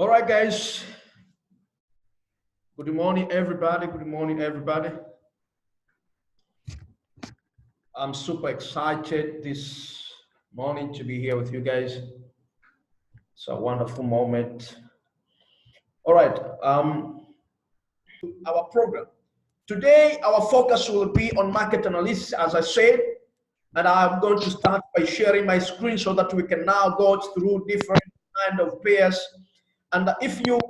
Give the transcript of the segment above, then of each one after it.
All right, guys. Good morning, everybody. Good morning, everybody. I'm super excited this morning to be here with you guys. It's a wonderful moment. All right, our program. Today, our focus will be on market analysis, as I said, and I'm going to start by sharing my screen so that we can now go through different kind of pairs. And if you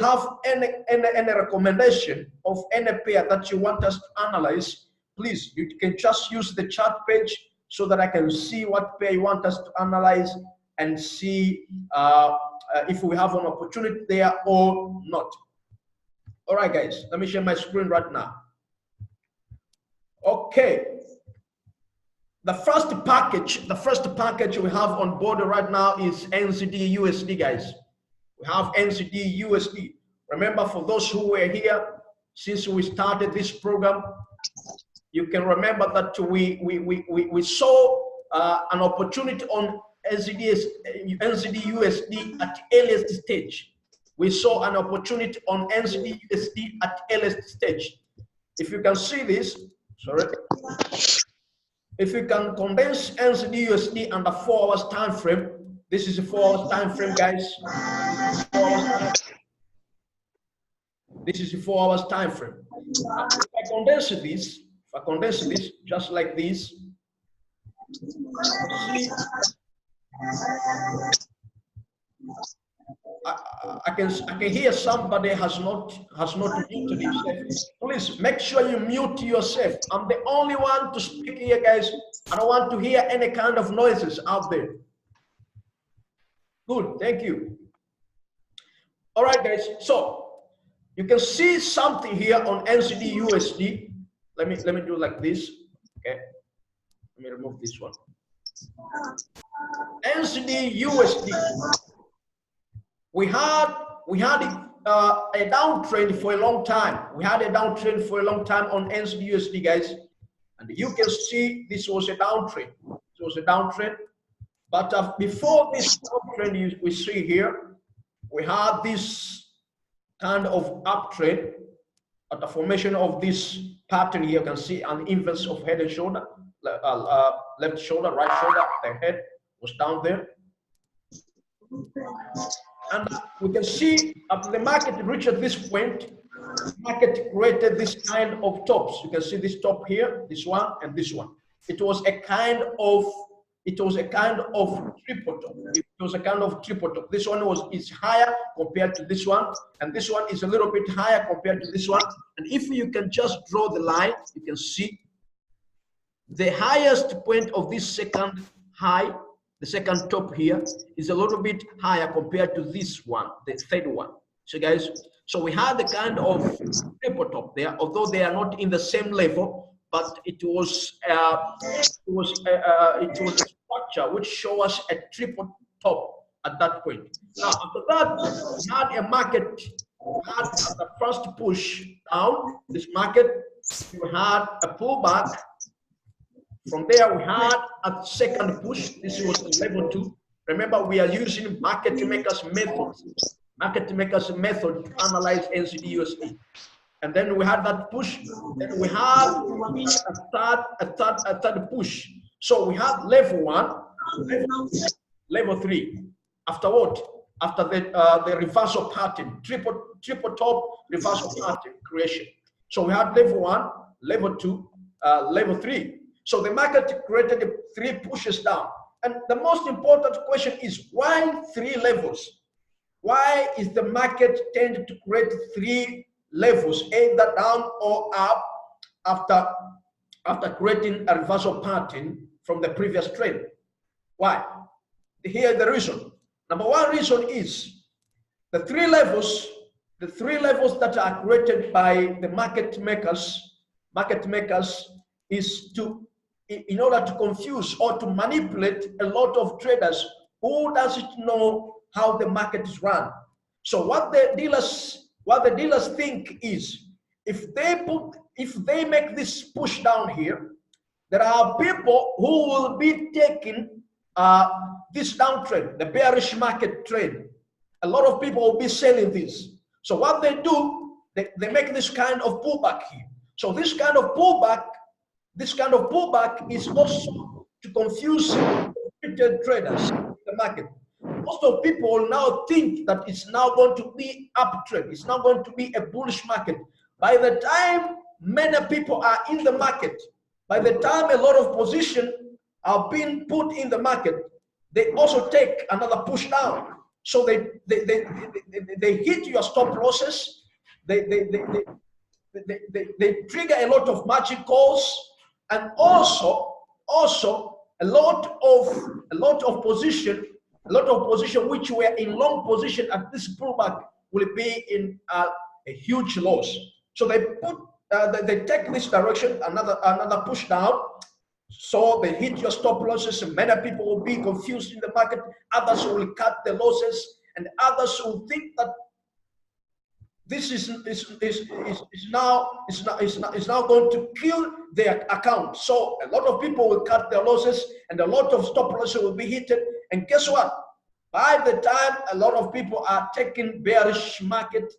have any recommendation of any pair that you want us to analyze, please, you can just use the chat page so that I can see what pair you want us to analyze and see if we have an opportunity there or not. All right, guys, let me share my screen right now. Okay. The first package we have on board right now is NZDUSD, guys. We have NZDUSD. Remember, for those who were here since we started this program, you can remember that we saw an opportunity on NZDUSD at earliest stage. We saw an opportunity on NZDUSD at earliest stage. If you can see this, sorry. If you can condense NZDUSD under 4 hours time frame, this is a 4 hours time frame, guys. This is a 4 hours time frame. If I condense this just like this, see, I can hear somebody has not muted himself. Please make sure you mute yourself. I'm the only one to speak here, guys. I don't want to hear any kind of noises out there. Good, thank you. All right, guys. So you can see something here on NZDUSD. Let me do like this. Okay. Let me remove this one. NZDUSD. We had a downtrend for a long time. We had a downtrend for a long time on NZDUSD, guys, and you can see this was a downtrend. It was a downtrend, but before this downtrend we see here, we had this kind of uptrend at the formation of this pattern here. You can see an inverse of head and shoulder, left shoulder, right shoulder. The head was down there. And we can see the market reached this point. The market created this kind of tops. You can see this top here, this one, and this one. It was a kind of triple top. It was a kind of triple top. This one is higher compared to this one, and this one is a little bit higher compared to this one. And if you can just draw the line, you can see the highest point of this second high. The second top here is a little bit higher compared to this one, the third one. So guys, so we had the kind of triple top there, although they are not in the same level, but it was a structure which shows us a triple top at that point. Now after that, we had a market had the first push down. This market, we had a pullback. From there, we had a second push. This was level 2. Remember, we are using market makers method. Market makers method to analyze NZDUSD. And then we had that push. Then we had a third push. So we had level 1, level 3. After what? After the reversal pattern, triple top reversal pattern creation. So we had level 1, level 2, level 3. So the market created 3 pushes down. And the most important question is, why 3 levels? Why is the market tend to create 3 levels, either down or up, after creating a reversal pattern from the previous trend? Why? Here the reason. Number 1 reason is the 3 levels that are created by the market makers is in order to confuse or to manipulate a lot of traders who doesn't know how the market is run. So what the dealers think is, if they make this push down here, there are people who will be taking this downtrend, the bearish market trend, a lot of people will be selling this. So what they do, they make this kind of pullback here. So this kind of pullback is also to confuse retail traders in the market. Most of people now think that it's now going to be uptrend. It's now going to be a bullish market. By the time many people are in the market, by the time a lot of positions are being put in the market, they also take another push down. So they hit your stop losses. They trigger a lot of margin calls, and also a lot of position which were in long position at this pullback will be in a huge loss. So they put they take this direction, another push down. So they hit your stop losses, and many people will be confused in the market. Others will cut the losses, and others will think that this is now going to kill their account. So a lot of people will cut their losses, and a lot of stop losses will be hit. And guess what? By the time a lot of people are taking bearish market,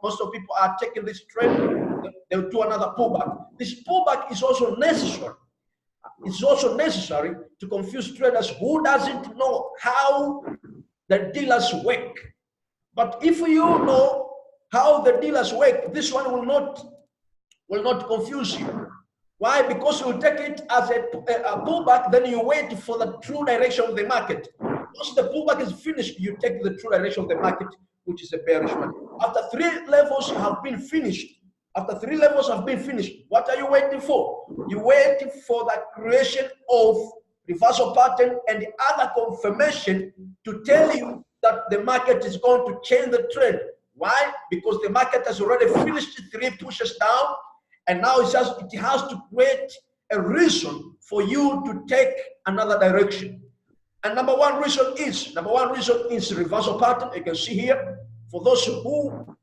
most of people are taking this trend, they'll do another pullback. This pullback is also necessary. It's also necessary to confuse traders who doesn't know how the dealers work. But if you know how the dealers work, this one will not confuse you. Why? Because you take it as a pullback, then you wait for the true direction of the market. Once the pullback is finished, you take the true direction of the market, which is a bearish market. After three levels have been finished, what are you waiting for? You're waiting for the creation of reversal pattern and other confirmation to tell you that the market is going to change the trend. Why? Because the market has already finished 3 pushes down, and now it has to create a reason for you to take another direction. And number one reason is reversal pattern. You can see here, for those who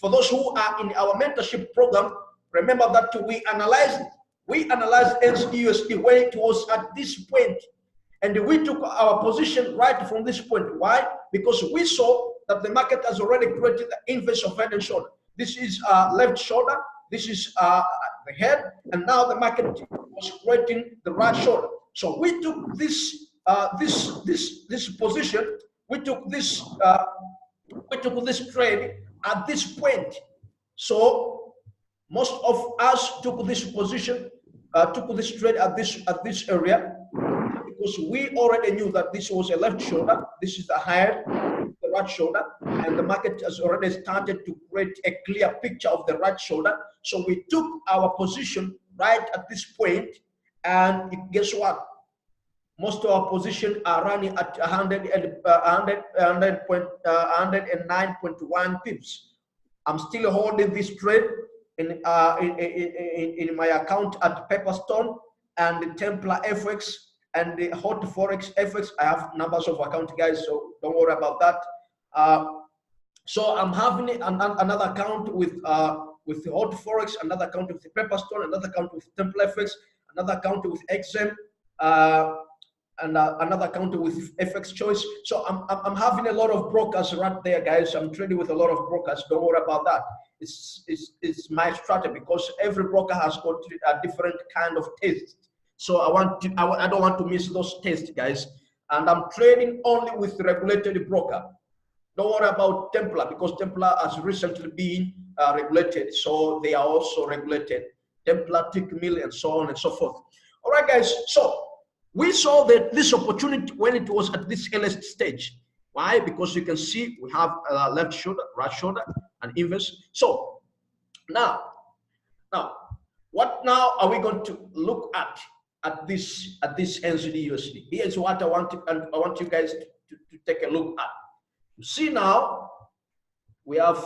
are in our mentorship program, remember that we analyzed NZDUSD when it was at this point, and we took our position right from this point. Why? Because we saw that the market has already created the inverse of head and shoulder. This is left shoulder, this is the head, and now the market was creating the right shoulder. So we took this position, we took this trade at this point. So most of us took this position, took this trade at this area, because we already knew that this was a left shoulder, this is the head, the right shoulder, and the market has already started to create a clear picture of the right shoulder. So we took our position right at this point, and guess what? Most of our position are running at 109.1 pips. I'm still holding this trade in my account at Pepperstone and the Templar FX and the Hot Forex FX. I have numbers of account, guys, so don't worry about that. So I'm having another account with the Hot Forex, another account with the Pepperstone, another account with Templar FX, another account with XM, and another account with FX Choice. So I'm having a lot of brokers right there, guys. I'm trading with a lot of brokers. Don't worry about that. It's my strategy, because every broker has got a different kind of taste. So I don't want to miss those tastes, guys. And I'm trading only with regulated broker. Don't worry about Templar, because Templar has recently been regulated. So they are also regulated. Templar, Tick Mill, and so on and so forth. All right, guys. So we saw that this opportunity when it was at this earliest stage. Why? Because you can see we have left shoulder, right shoulder, and inverse. So now, what now are we going to look at this NZDUSD? Here's what I want you guys to take a look at. You see now, we have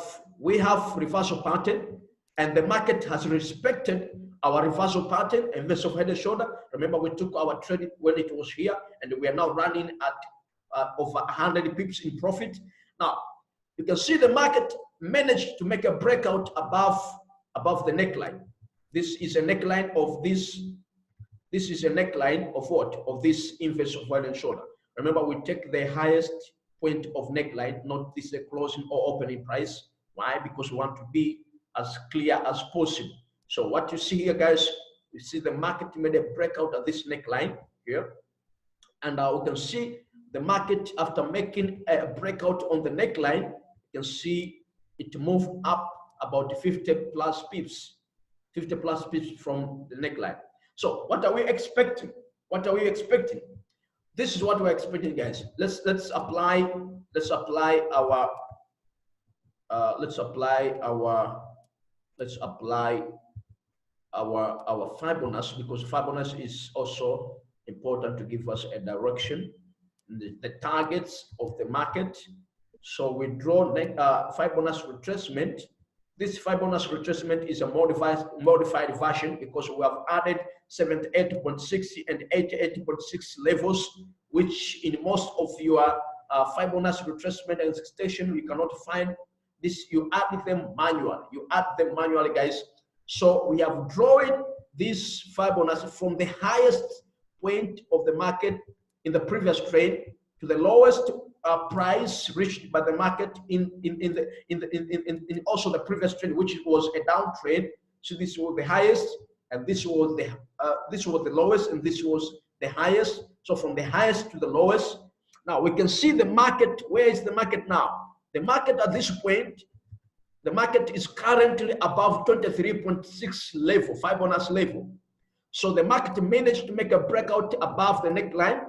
reversal pattern, and the market has respected our reversal pattern, inverse of head and shoulder. Remember, we took our trade when it was here, and we are now running at over 100 pips in profit. Now, you can see the market managed to make a breakout above the neckline. This is a neckline of this. This is a neckline of what? Of this inverse of head and shoulder. Remember, we take the highest point of neckline, not this closing or opening price. Why? Because we want to be as clear as possible. So what you see here, guys, you see the market made a breakout at this neckline here, and we can see the market after making a breakout on the neckline, you can see it moved up about 50 plus pips from the neckline. So what are we expecting? What are we expecting? This is what we're expecting, guys. Let's apply our Fibonacci, because Fibonacci is also important to give us a direction, the targets of the market. So we draw Fibonacci retracement. This Fibonacci retracement is a modified version, because we have added 78.60 and 88.6 levels, which in most of your Fibonacci retracement and extension, you cannot find this. You add them manually. You add them manually, guys. So we have drawn this Fibonacci from the highest point of the market in the previous trade to the lowest price reached by the market in also the previous trade, which was a down trade. So this was the highest, and this was the lowest, and this was the highest. So from the highest to the lowest. Now we can see the market. Where is the market now? The market at this point, the market is currently above 23.6 level, Fibonacci level. So the market managed to make a breakout above the neckline,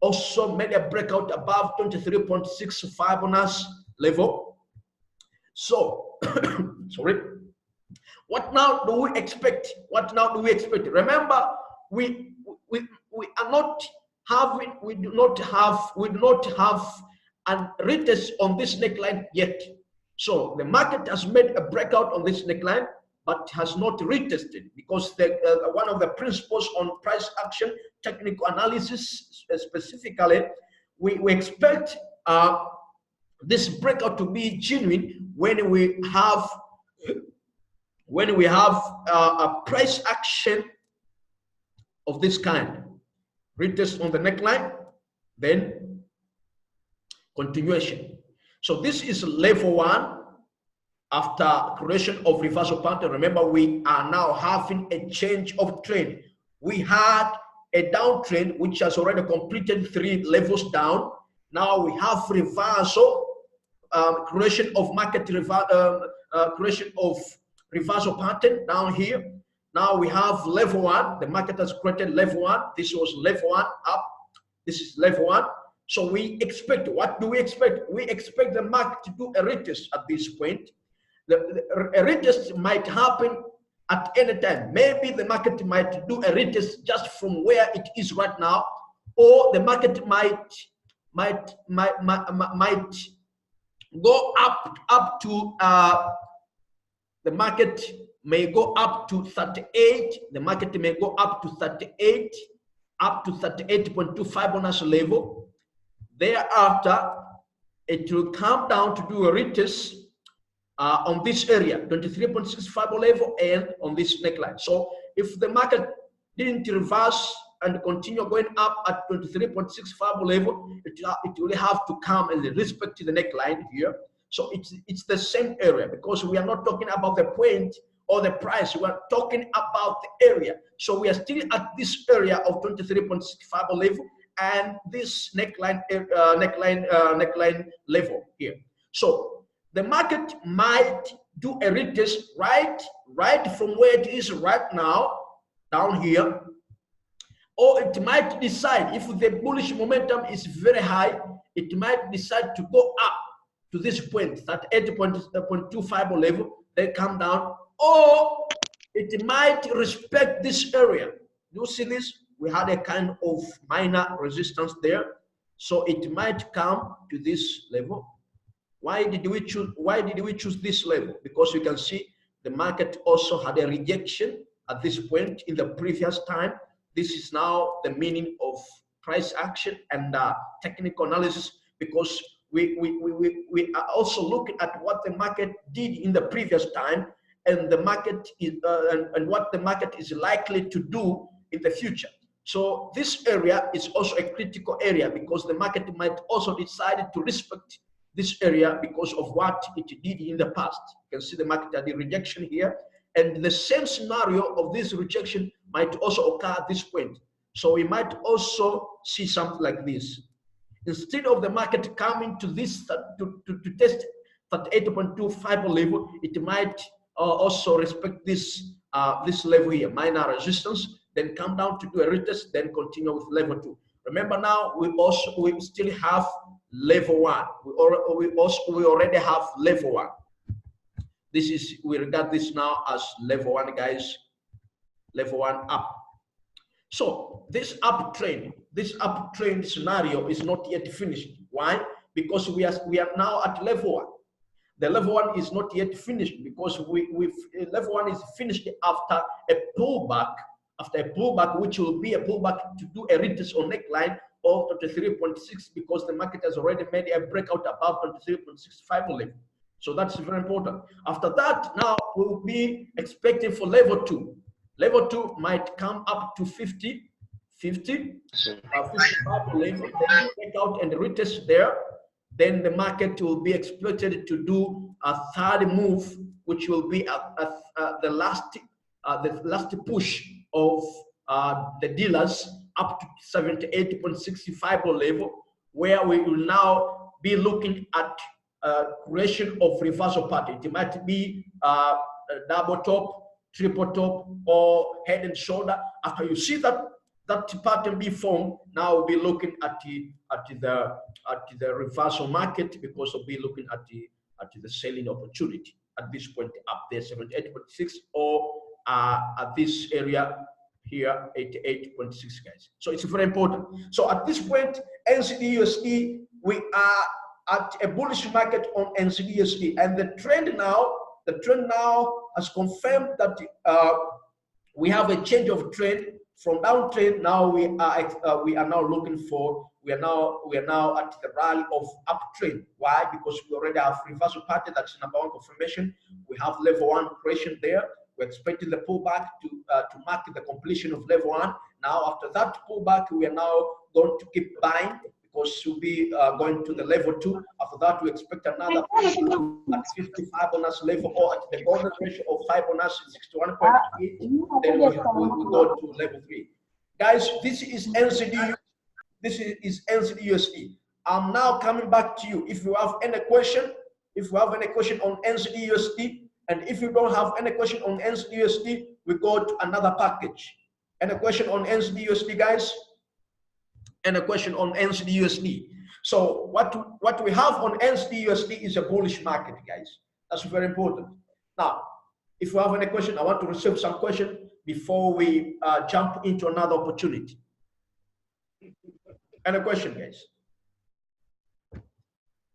also made a breakout above 23.6 Fibonacci level. So, sorry. What now do we expect? What now do we expect? Remember, we are not having, we do not have a retest on this neckline yet. So the market has made a breakout on this neckline, but has not retested, because one of the principles on price action, technical analysis specifically, we expect this breakout to be genuine when we have a price action of this kind. Retest on the neckline, then continuation. So this is level 1 after creation of reversal pattern. Remember, we are now having a change of trend. We had a downtrend which has already completed 3 levels down. Now we have reversal, creation of creation of reversal pattern down here. Now we have level 1. The market has created level 1. This was level 1 up. This is level 1. So we expect, what do we expect? We expect the market to do a retest at this point. A retest might happen at any time. Maybe the market might do a retest just from where it is right now, or the market might go up to the market may go up to 38. The market may go up to 38, up to 38.2 Fibonacci level. Thereafter, it will come down to do a retest on this area, 23.6 Fibo level, and on this neckline. So if the market didn't reverse and continue going up at 23.6 Fibo level, it will have to come in respect to the neckline here. So it's the same area, because we are not talking about the point or the price. We are talking about the area. So we are still at this area of 23.6 Fibo level and this neckline level here. So the market might do a retest right from where it is right now, down here, or it might decide, if the bullish momentum is very high, it might decide to go up to this point, that 80.25 level, then come down, or it might respect this area. You see this? We had a kind of minor resistance there, so it might come to this level. Why did we choose this level? Because you can see the market also had a rejection at this point in the previous time. This is now the meaning of price action and technical analysis, because we are also looking at what the market did in the previous time, and the market is and what the market is likely to do in the future. So this area is also a critical area because the market might also decide to respect this area because of what it did in the past. You can see the market had a rejection here, and the same scenario of this rejection might also occur at this point. So we might also see something like this. Instead of the market coming to this to test 38.25 level, it might also respect this this level here, minor resistance, then come down to do a retest, then continue with level 2. Remember now, we still have level 1. We already have level 1. This is, we regard this now as level 1, guys. Level 1 up. So this uptrend scenario is not yet finished. Why? Because we are now at level 1. The level 1 is not yet finished because level 1 is finished after a pullback, which will be a pullback to do a retest on neckline of 23.6 because the market has already made a breakout above 23.65 level. So that's very important. After that, now we'll be expecting for level 2. Level 2 might come up to 55 level, then break out and retest there. Then the market will be expected to do a third move, which will be the last push of the dealers up to 78.65 level, where we will now be looking at creation of reversal pattern. It might be a double top, triple top, or head and shoulder. After you see that pattern be formed, now we'll be looking at the reversal market because we'll be looking at the selling opportunity at this point up there, 78.6, or at this area here, 88.6, guys. So it's very important. So at this point, NZDUSD, we are at a bullish market on NZDUSD, and the trend now has confirmed that we have a change of trend from downtrend. Now we are now looking for, we are now at the rally of uptrend. Why? Because we already have reversal pattern. That's number 1 confirmation. We have level 1 creation there. We're expecting the pullback to mark the completion of level 1. Now after that pullback, we are now going to keep buying because we'll be going to the level 2. After that, we expect another at 55 on us level, or at the golden ratio of 5 on us, 61.8. Then we go to level 3. Guys, this is NZD. This is NZDUSD. I'm now coming back to you. If you have any question, on NZDUSD, and if you don't have any question on NZDUSD, we go to another package. Any question on NZDUSD, guys? Any question on NZDUSD? So what we have on NZDUSD is a bullish market, guys. That's very important. Now, if you have any question, I want to receive some question before we jump into another opportunity. Any question, guys?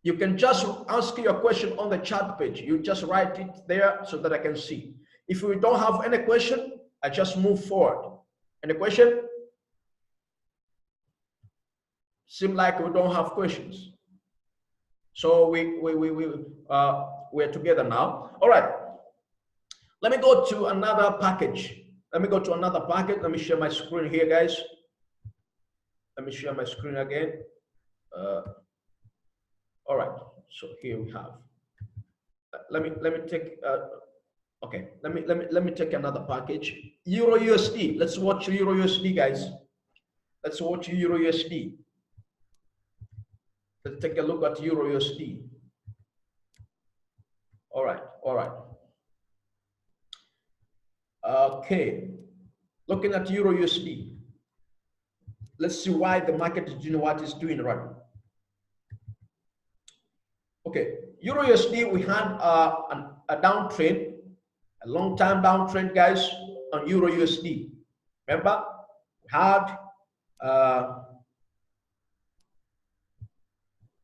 You can just ask your question on the chat page. You just write it there so that I can see. If we don't have any question, I just move forward. Any question? Seem like we don't have questions. So we're together now. All right. Let me go to another package. Let me share my screen here, guys. Let me share my screen again. All right. So here we have. Let me take. Okay. Let me take another package. EURUSD. Let's watch EURUSD, guys. Let's watch EURUSD. Let's take a look at EURUSD. All right. Okay. Looking at EURUSD. Let's see why the market is doing what it's doing right now. Okay, EURUSD, we had a downtrend, a long-time downtrend, guys, on EURUSD. Remember, we had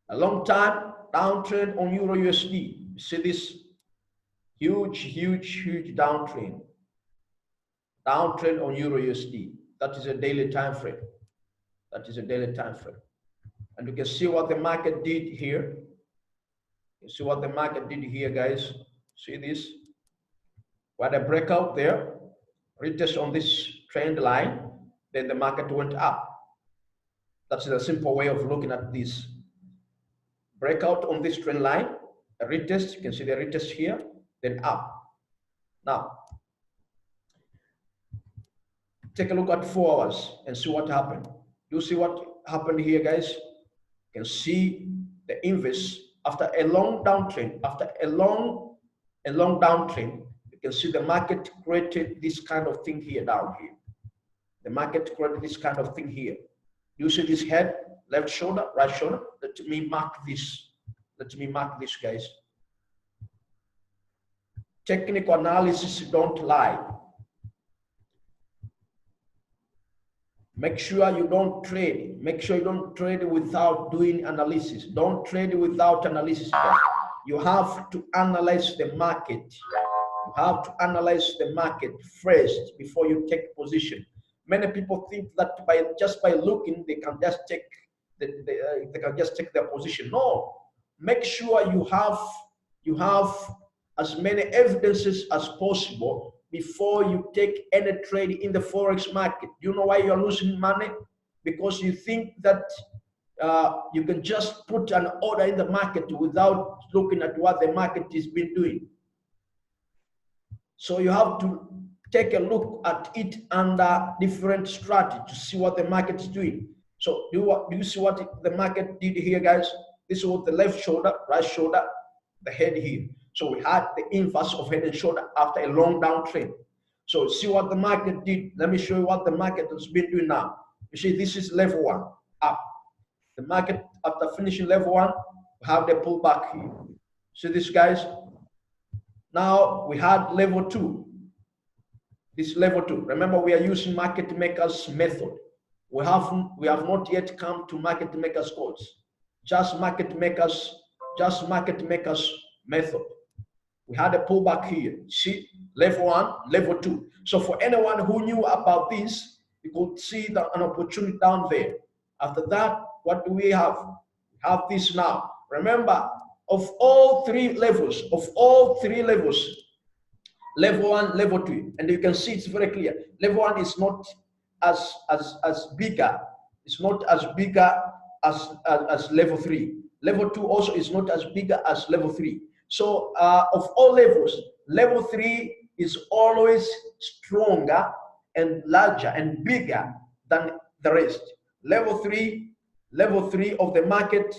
a long-time downtrend on EURUSD. You see this huge downtrend on EURUSD. That is a daily time frame. And you can see what the market did here. You see what the market did here, guys. See this? What a breakout there. Retest on this trend line. then the market went up. That's a simple way of looking at this. Breakout on this trend line, a retest, you can see the retest here, then up. Now, take a look at 4 hours and see what happened. You see what happened here, guys? You can see the inverse after a long downtrend. After a long downtrend, you can see the market created this kind of thing here down here. The market created this kind of thing here. You see this head, left shoulder, right shoulder. Let me mark this. Let me mark this, guys. Technical analysis don't lie. Make sure you don't trade. Make sure you don't trade without doing analysis. Don't trade without analysis, guys. You have to analyze the market. You have to analyze the market first before you take position. Many people think that just by looking they can just take their position. No, make sure you have as many evidences as possible before you take any trade in the forex market. You know why you're losing money? Because you think that you can just put an order in the market without looking at what the market has been doing. So you have to take a look at it under different strategy to see what the market is doing. So do you see what the market did here, guys? This is what the left shoulder, right shoulder, the head here. So we had the inverse of head and shoulder after a long downtrend. So see what the market did. Let me show you what the market has been doing now. You see, this is level 1, up. The market, after finishing level 1, we have the pullback here. See this, guys? Now we had level 2. This level 2. Remember, we are using market makers method. We have not yet come to market makers codes. Just market makers method. We had a pullback here. See, level 1, level 2. So for anyone who knew about this, you could see an opportunity down there. After that, what do we have? We have this now. Remember, of all three levels, level 1, level 2, and you can see it's very clear. Level 1 is not as bigger. It's not as bigger as level 3. Level 2 also is not as bigger as level 3. So of all levels, level 3 is always stronger and larger and bigger than the rest. Level 3 of the market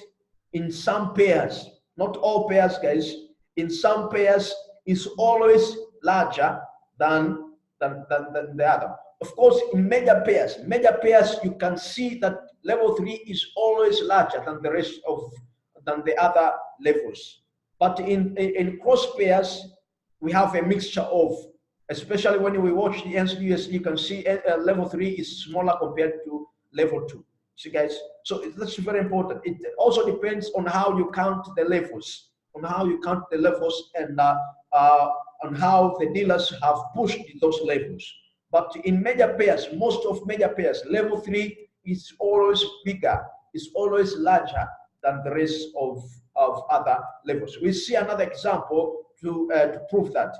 in some pairs, not all pairs, guys, in some pairs is always larger than the other. Of course, in major pairs, you can see that level 3 is always larger than the rest of the other levels. But in cross pairs, we have a mixture of, especially when we watch the NZDUSD, you can see level 3 is smaller compared to level 2. See, guys, so that's very important. It also depends on how you count the levels, and on how the dealers have pushed those levels. But in major pairs, most of major pairs, level 3 is always bigger, is always larger than the rest of other levels. We see another example to prove that.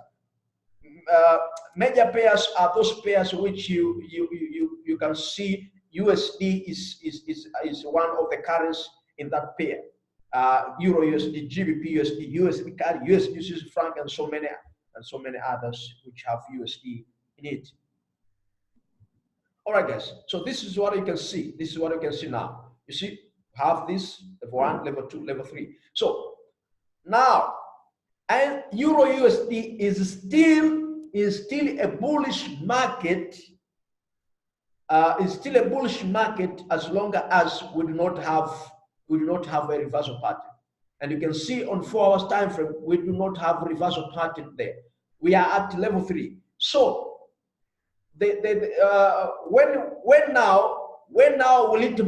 Major pairs are those pairs which you can see USD is one of the currencies in that pair. EURUSD, GBP USD, USD CAD, USD franc, and so many others which have USD in it. All right, guys. So this is what you can see. This is what you can see now. You see, have this level 1, level 2, level 3. So now, and EURUSD is still a bullish market. Is still a bullish market as long as we do not have a reversal pattern. And you can see on 4 hours time frame, we do not have a reversal pattern there. We are at level 3. So when now will it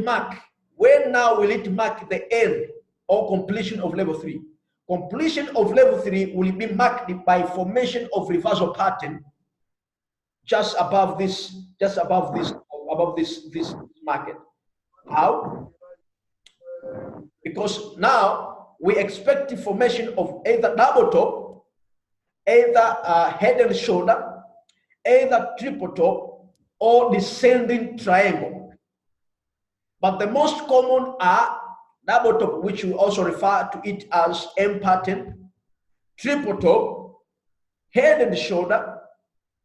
mark the end or completion of level 3? Completion of level 3 will be marked by formation of reversal pattern just above this market. How? Because now we expect the formation of either double top, either head and shoulder, either triple top, or descending triangle. But the most common are double top, which we also refer to it as M pattern, triple top, head and shoulder.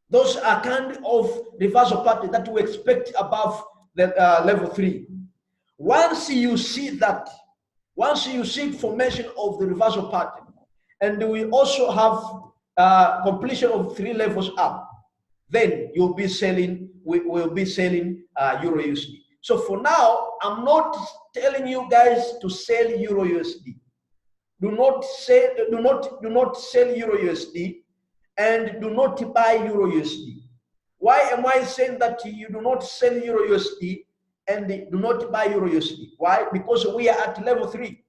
Those are kind of reversal pattern that we expect above the level 3. Once you see that, once you see formation of the reversal pattern, and we also have completion of 3 levels up, then you'll be selling, we will be selling EURUSD. So for now, I'm not telling you guys to sell EURUSD. Do not sell EURUSD, and do not buy EURUSD. Why am I saying that you do not sell EURUSD and do not buy EURUSD? Why? Because we are at level 3.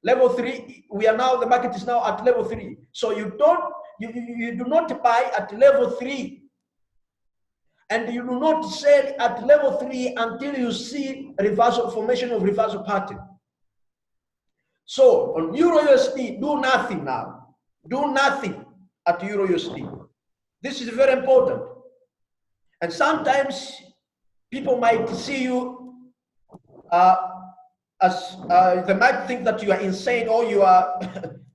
Level 3, we are now, the market is now at level 3. So you do not buy at level 3. And you do not sell at level 3 until you see reversal, formation of reversal pattern. So on EURUSD, do nothing now. Do nothing at EURUSD. This is very important. And sometimes people might see you as they might think that you are insane, or you are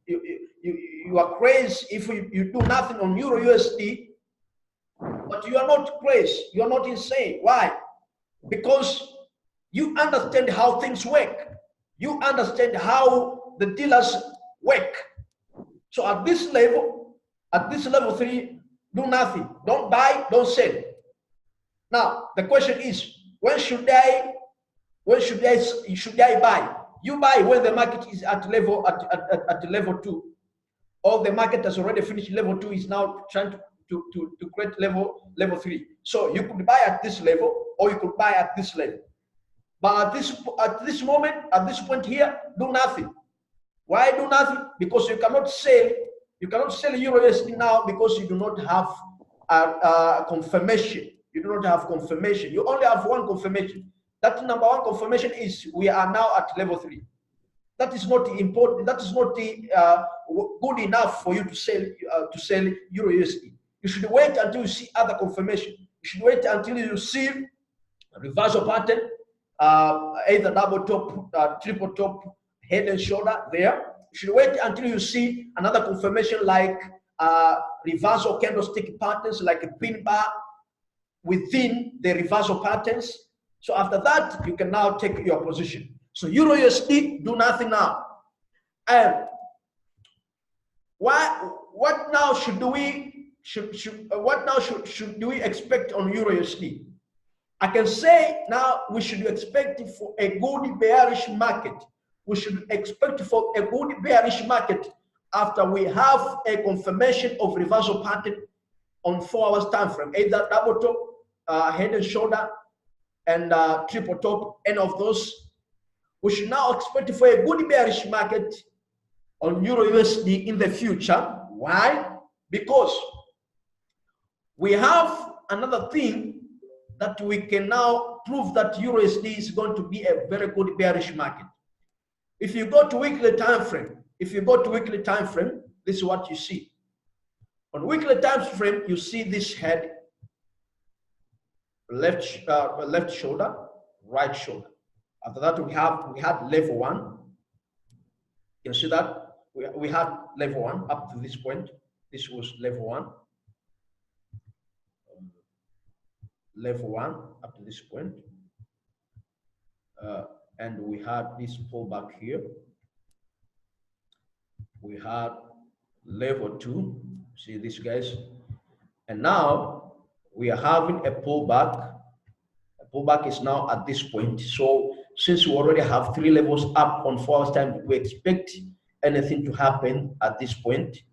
you are crazy if you do nothing on EURUSD. But you are not crazy, you are not insane. Why? Because you understand how things work. You understand how the dealers work. So at this level 3, do nothing. Don't buy, don't sell. Now the question is, when should I buy? You buy when the market is at level at level 2, or the market has already finished level 2, is now trying to create level 3. So you could buy at this level, or you could buy at this level. But at this moment, at this point here, do nothing. Why do nothing? Because you cannot sell EURUSD now, because you do not have a confirmation. You do not have confirmation. You only have one confirmation. That number 1 confirmation is we are now at level 3. That is not important. That is not good enough for you to sell EURUSD. You should wait until you see other confirmation. You should wait until you see a reversal pattern, either double top, triple top, head and shoulder there. You should wait until you see another confirmation like reversal candlestick patterns, like a pin bar within the reversal patterns. So after that, you can now take your position. So EURUSD, do nothing now. And what now should we expect on EURUSD? I can say now we should expect for a good bearish market. We should expect for a good bearish market after we have a confirmation of reversal pattern on 4 hours time frame, either double top, head and shoulder, and triple top, any of those. We should now expect for a good bearish market on EURUSD in the future. Why? Because we have another thing that we can now prove that EURUSD is going to be a very good bearish market. If you go to weekly time frame, this is what you see. On weekly time frame, you see this head, left shoulder, right shoulder. After that, we had level 1. You see that we had level 1 up to this point. This was level 1. Level 1 up to this point. And we had this pullback here. We had level 2. See this, guys? And now we are having a pullback. A pullback is now at this point. So since we already have 3 levels up on 4 hours time, we expect anything to happen at this point.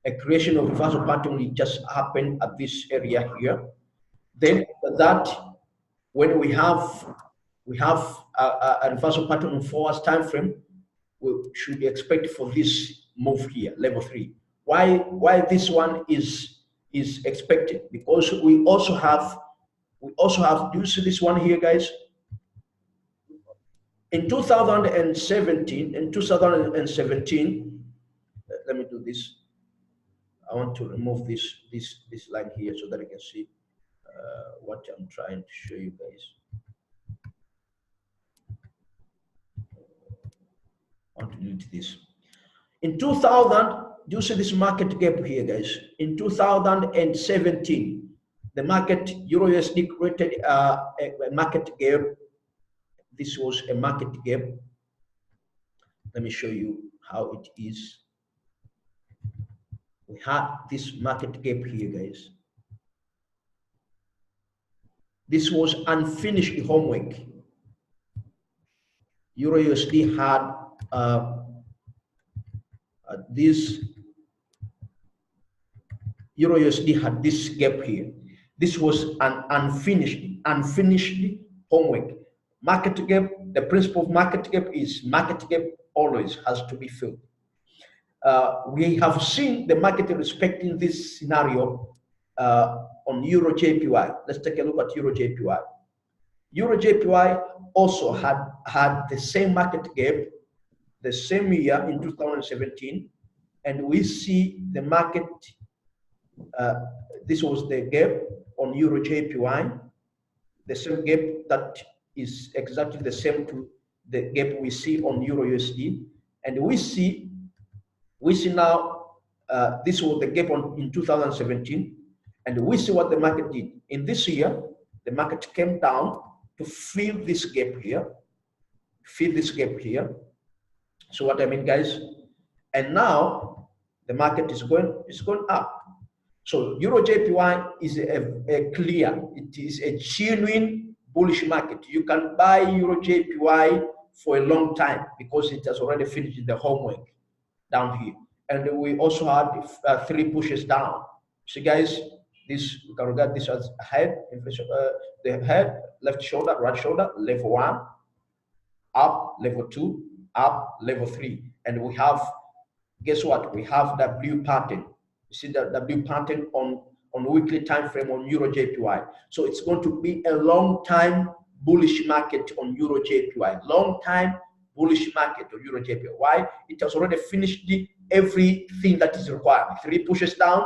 A creation of reversal pattern will just happen at this area here. Then that, when we have a reversal pattern on 4 hours time frame, we should expect for this move here, level 3. Why this one is expected? Because we also have, do you see this one here, guys? In 2017, let me do this. I want to remove this line here so that you can see what I'm trying to show you guys. I want to delete this. In 2000, do you see this market gap here, guys? In 2017, the market EURUSD created a market gap. This was a market gap. Let me show you how it is. We had this market gap here, guys. This was unfinished homework. EURUSD had this. EURUSD had this gap here. This was an unfinished homework. Market gap, the principle of market gap is market gap always has to be filled. We have seen the market respecting this scenario on EUROJPY. Let's take a look at EUROJPY. EUROJPY also had the same market gap the same year in 2017, and we see the market. This was the gap on EUROJPY, the same gap that is exactly the same to the gap we see on EURUSD, and we see now this was the gap in 2017, and we see what the market did. In this year, the market came down to fill this gap here, So what I mean, guys, and now the market is going up. So EUROJPY is a clear, it is a genuine bullish market. You can buy EUROJPY for a long time because it has already finished the homework down here. And we also had 3 pushes down. So guys, this, you can regard this as head, the head, left shoulder, right shoulder, level 1, up, level 2, up, level 3. And we have, guess what? We have W pattern. You see the W pattern on weekly time frame on EUROJPY. So it's going to be a long time bullish market on EUROJPY. Long time bullish market on EUROJPY. Why? It has already finished everything that is required. 3 pushes down,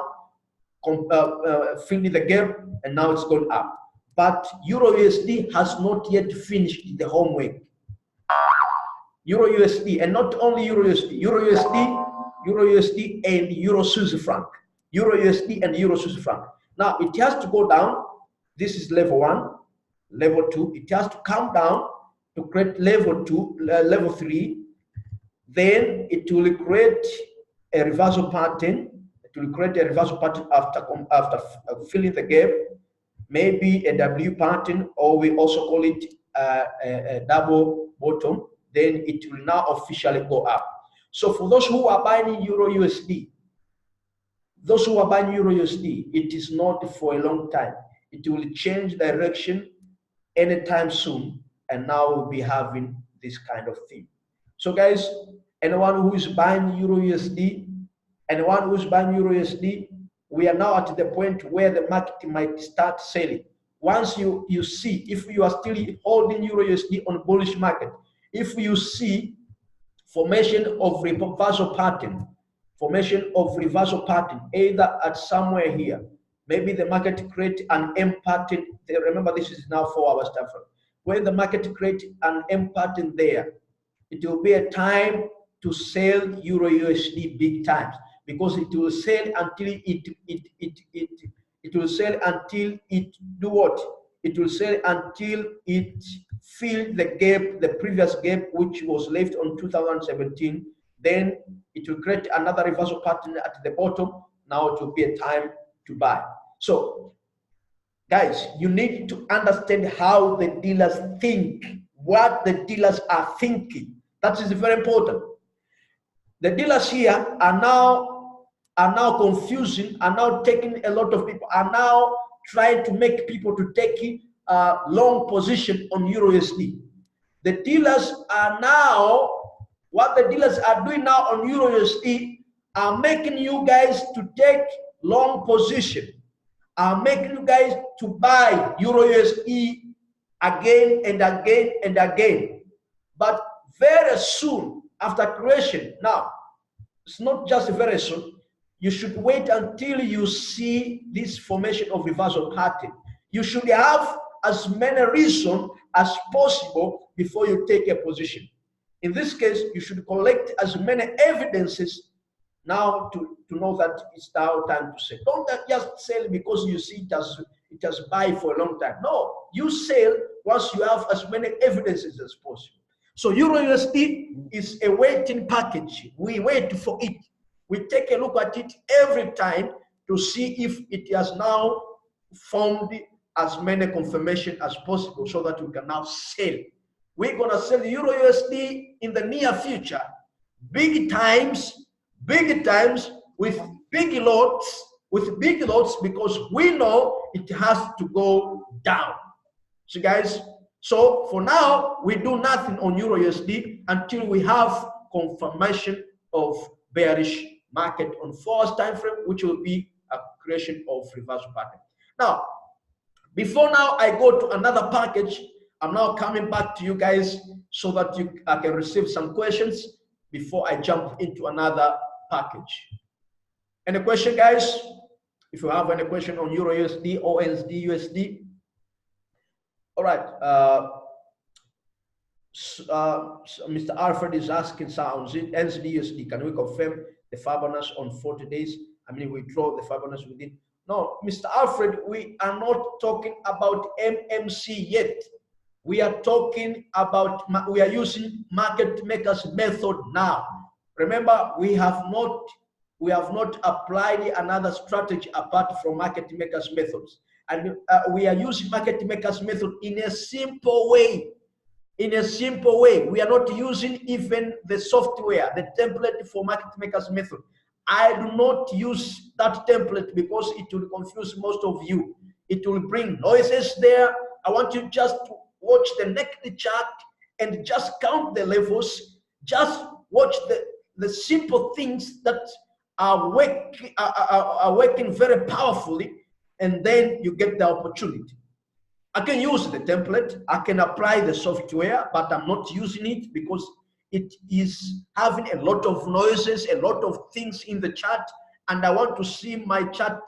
filling the gap, and now it's going up. But EURUSD has not yet finished the homework. EURUSD, and not only EURUSD and Euro-Swiss franc. EURUSD and Euro-Swiss franc. Now it has to go down. This is level 1, level 2. It has to come down to create level 2, level 3. Then it will create a reversal pattern. It will create a reversal pattern after filling the gap. Maybe a W pattern, or we also call it a double bottom. Then it will now officially go up. So for those who are buying EURUSD, it is not for a long time. It will change direction anytime soon, and now we'll be having this kind of thing. So guys, anyone who is buying EURUSD, we are now at the point where the market might start selling. Once you see, if you are still holding EURUSD on bullish market, if you see formation of reversal pattern, either at somewhere here, maybe the market create an M pattern. Remember, this is now 4 hours time frame. When the market create an M pattern there, it will be a time to sell EURUSD big times, because it will sell until it will sell until it do what? It will sell until it fill the gap, the previous gap, which was left on 2017. Then it will create another reversal pattern at the bottom. Now it will be a time to buy. So guys, you need to understand how the dealers think, what the dealers are thinking. That is very important. The dealers here are now confusing, are now taking a lot of people, are now trying to make people to take long position on EURUSD. The dealers are now, what the dealers are doing now on EURUSD are making you guys to take long position, are making you guys to buy EURUSD again and again and again. But very soon after creation, now it's not just very soon, you should wait until you see this formation of reversal pattern. you should have as many reasons as possible before you take a position. In this case, you should collect as many evidences now to know that it's now time to sell. Don't just sell because you see it has buy for a long time. No, you sell once you have as many evidences as possible. So EURUSD is a waiting package. We wait for it. We take a look at it every time to see if it has now formed as many confirmation as possible so that we can now sell. We're gonna sell EURUSD in the near future, big times with big lots, because we know it has to go down. So guys, so for now, we do nothing on EURUSD until we have confirmation of bearish market on 4 hours time frame, which will be a creation of reversal pattern. Now, before now I go to another package, I'm now coming back to you guys so that I can receive some questions before I jump into another package. Any question, guys? If you have any question on EURUSD or NZDUSD. All right. Mr. Alfred is asking, sounds it NZDUSD, can we confirm the Fibonacci on 40 days? I mean, we draw the Fibonacci within. No, Mr. Alfred, we are not talking about MMC yet. We are talking about, we are using market makers method now. Remember, we have not applied another strategy apart from market makers methods. And we are using market makers method in a simple way. In a simple way, we are not using even the software, the template for market makers method. I do not use that template because it will confuse most of you. It will bring noises there. I want you just to watch the naked chart and just count the levels. Just watch the simple things that are working very powerfully, and then you get the opportunity. I can use the template, I can apply the software, but I'm not using it because it is having a lot of noises, a lot of things in the chart, and I want to see my chart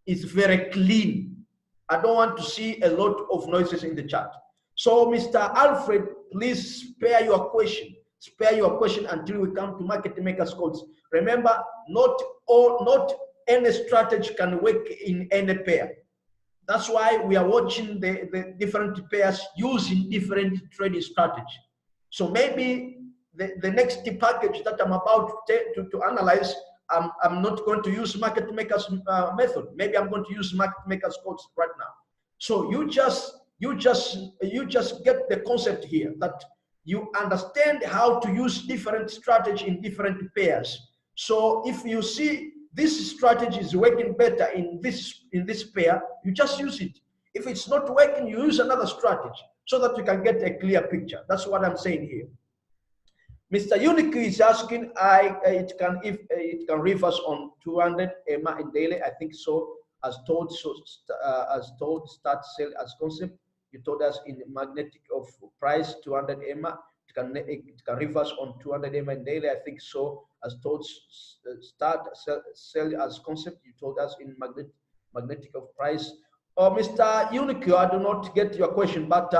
is very clean. I don't want to see a lot of noises in the chart. So Mr. Alfred, please spare your question. Spare your question until we come to market makers codes. Remember, not any strategy can work in any pair. That's why we are watching the different pairs using different trading strategy. So maybe the next package that I'm about to analyze, I'm not going to use market makers method. Maybe I'm going to use market makers codes right now. So you just get the concept here that you understand how to use different strategy in different pairs. So if you see this strategy is working better in this pair, you just use it. If it's not working, you use another strategy so that you can get a clear picture. That's what I'm saying here. Mr. Unique is asking, it can reverse on 200 EMA in daily. I think so. As told, start sell as concept. You told us in magnetic of price 200 EMA. It can reverse on 200 EMA in daily. I think so. As told, start sell as concept. You told us in magnetic of price. Mr. Unique, I do not get your question, but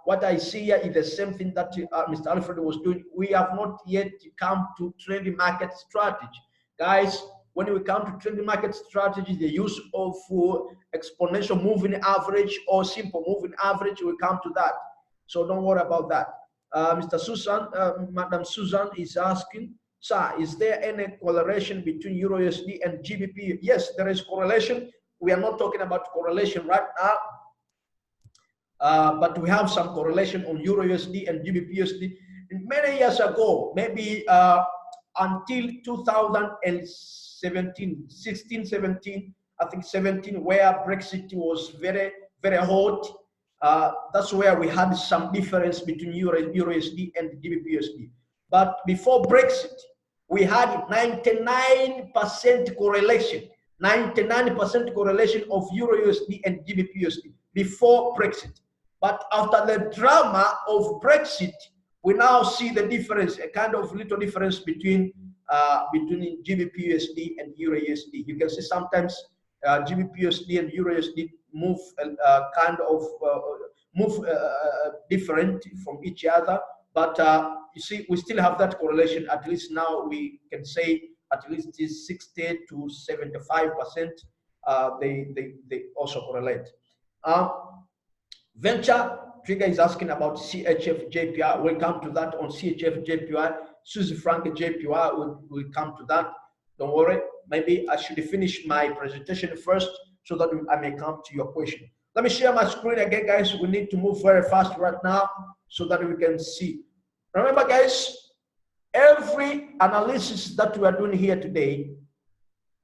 what I see here is the same thing that Mr. Alfred was doing. We have not yet come to trending market strategy. Guys, when we come to trending market strategy, the use of exponential moving average or simple moving average, we come to that. So don't worry about that. Mr. Susan, Madam Susan is asking, sir, is there any correlation between EURUSD and GBP? Yes, there is correlation. We are not talking about correlation right now, but we have some correlation on EURUSD and GBPUSD. Many years ago, maybe until 2017, 16, 17, I think 17, where Brexit was very, very hot. That's where we had some difference between EURUSD and GBPUSD. But before Brexit, we had 99% correlation. 99% correlation of EURUSD and GBPUSD before Brexit. But after the drama of Brexit, we now see the difference, a kind of little difference between GBPUSD and EURUSD. You can see sometimes GBP/USD and EURUSD move different from each other, but you see, we still have that correlation. At least now we can say at least it is 60 to 75%. They also correlate. Venture Trigger is asking about CHF JPY. We'll come to that on CHF JPY. Swiss franc JPY, we'll come to that. Don't worry. Maybe I should finish my presentation first so that I may come to your question. Let me share my screen again, guys. We need to move very fast right now so that we can see. Remember, guys, every analysis that we are doing here today,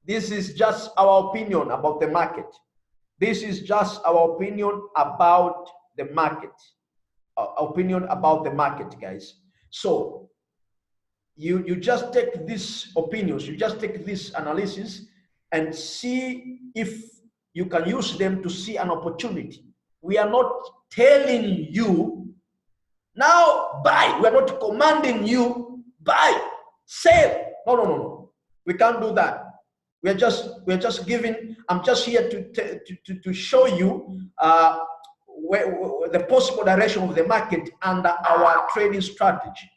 this is just our opinion about the market. This is just our opinion about the market. Opinion about the market, guys. So you just take these opinions, you just take this analysis and see if you can use them to see an opportunity. We are not telling you now buy. We are not commanding you buy, sell. No. We can't do that. We're just giving. I'm just here to show you the possible direction of the market and our trading strategy.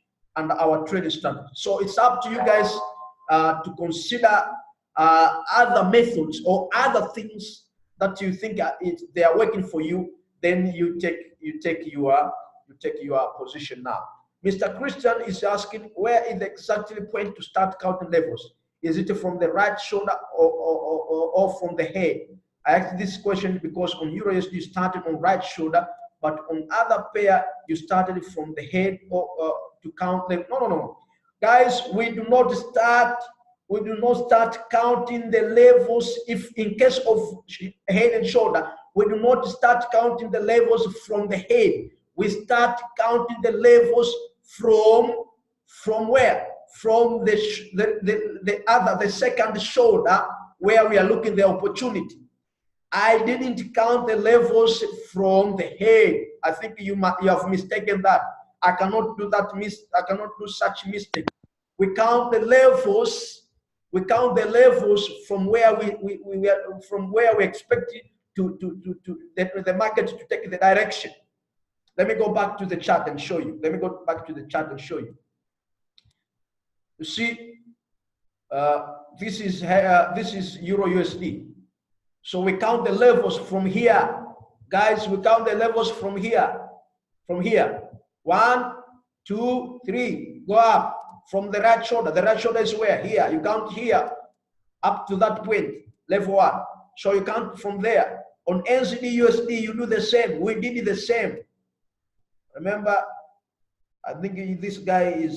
So it's up to you guys to consider other methods or other things that you think they are working for you. Then you take your position now. Mr. Christian is asking, where is the exactly point to start counting levels? Is it from the right shoulder or from the head? I asked this question because on EURUSD you started on right shoulder, but on other pair you started from the head or to count them. No. Guys, we do not start counting the levels. If in case of head and shoulder, we do not start counting the levels from the head. We start counting the levels from where? From the second shoulder, where we are looking the opportunity. I didn't count the levels from the head. I think you have mistaken that. I cannot do that. I cannot do such mistake. We count the levels. We count the levels from where we expect the market to take the direction. Let me go back to the chart and show you. You see, this is EURUSD. So we count the levels from here, guys. We count the levels from here. 1, 2, 3. Go up from the right shoulder. The right shoulder is where? Here. You count here up to that point, level 1. So you count from there. On NZDUSD, you do the same. We did the same. Remember, I think this guy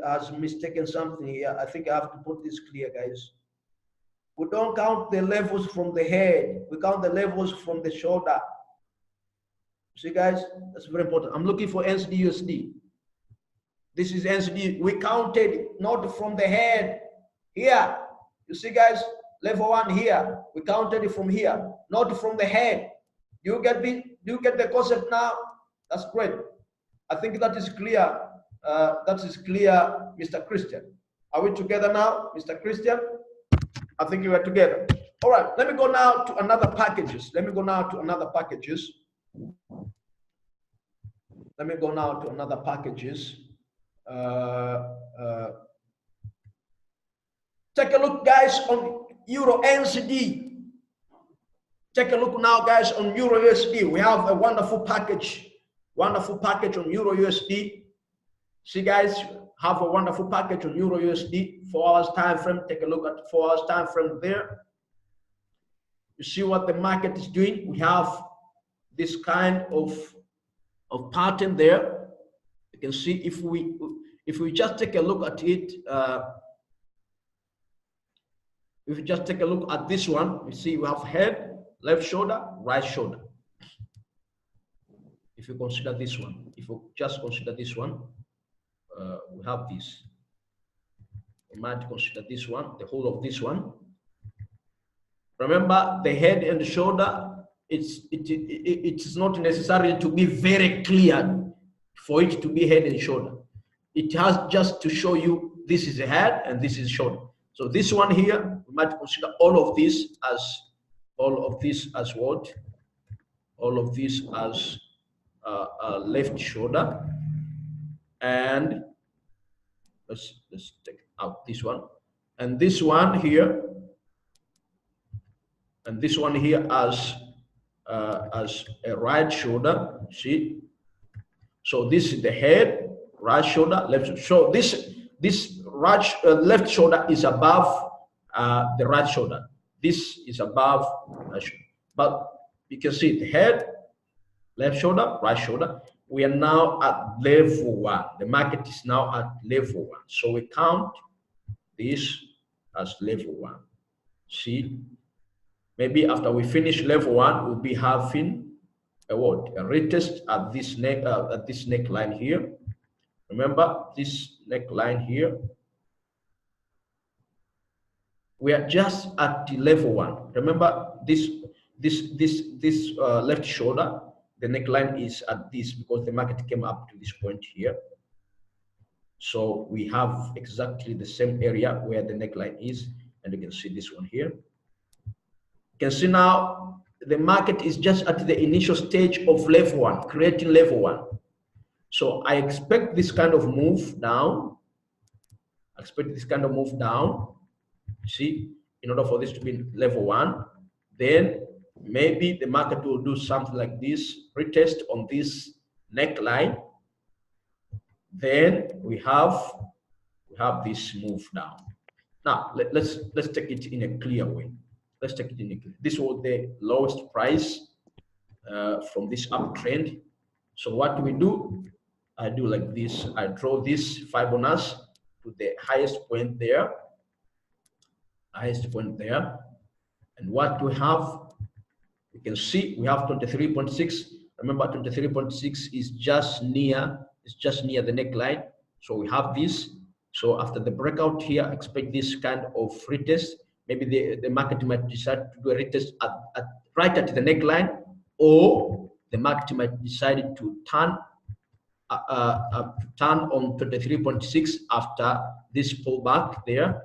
has mistaken something here. I think I have to put this clear, guys. We don't count the levels from the head. We count the levels from the shoulder. See, guys, that's very important. I'm looking for NZDUSD. This is NZD. We counted not from the head. Here, you see, guys, level 1 here. We counted it from here, not from the head. Do you get the concept now? That's great. I think that is clear. That is clear, Mr. Christian. Are we together now, Mr. Christian? I think we are together. All right. Let me go now to another packages. Take a look, guys, on Euro NZD. Take a look now, guys, on EURUSD. We have a wonderful package on EURUSD. See, guys, have a wonderful package on EURUSD. 4 hours time frame. Take a look at 4 hours time frame there. You see what the market is doing. We have this kind of pattern there. You can see if we just take a look at it. If you just take a look at this one, you see we have head, left shoulder, right shoulder. If you consider this one, if you just consider this one, we have this. You might consider this one, the whole of this one. Remember, the head and the shoulder, it's not necessary to be very clear for it to be head and shoulder. It has just to show you this is a head and this is shoulder. So this one here, we might consider all of this as what? All of this as left shoulder, and let's take out this one, and this one here, and this one here as a right shoulder. See, so this is the head, right shoulder, left shoulder. So this left shoulder is above the right shoulder. This is above right shoulder. But you can see the head, left shoulder, right shoulder. We are now at level 1. The market is now at level 1. So we count this as level 1. See, maybe after we finish level 1, we'll be having a what? A retest at this neckline here. Remember this neckline here. We are just at the level 1. Remember this left shoulder. The neckline is at this because the market came up to this point here. So we have exactly the same area where the neckline is, and you can see this one here. You can see now the market is just at the initial stage of level 1, creating level 1. So I expect this kind of move down. I expect this kind of move down. See, in order for this to be level 1, then maybe the market will do something like this, retest on this neckline. Then we have this move down. Now let's take it in a clear way. Let's take it in a clear. This was the lowest price from this uptrend. So what do we do? I do like this. I draw this Fibonacci to the highest point there. Highest point there. And what we have, you can see we have 23.6. Remember, 23.6 is just near the neckline. So we have this. So after the breakout here, expect this kind of retest. Maybe the market might decide to do a retest right at the neckline, or the market might decide to turn on 23.6 after this pullback there.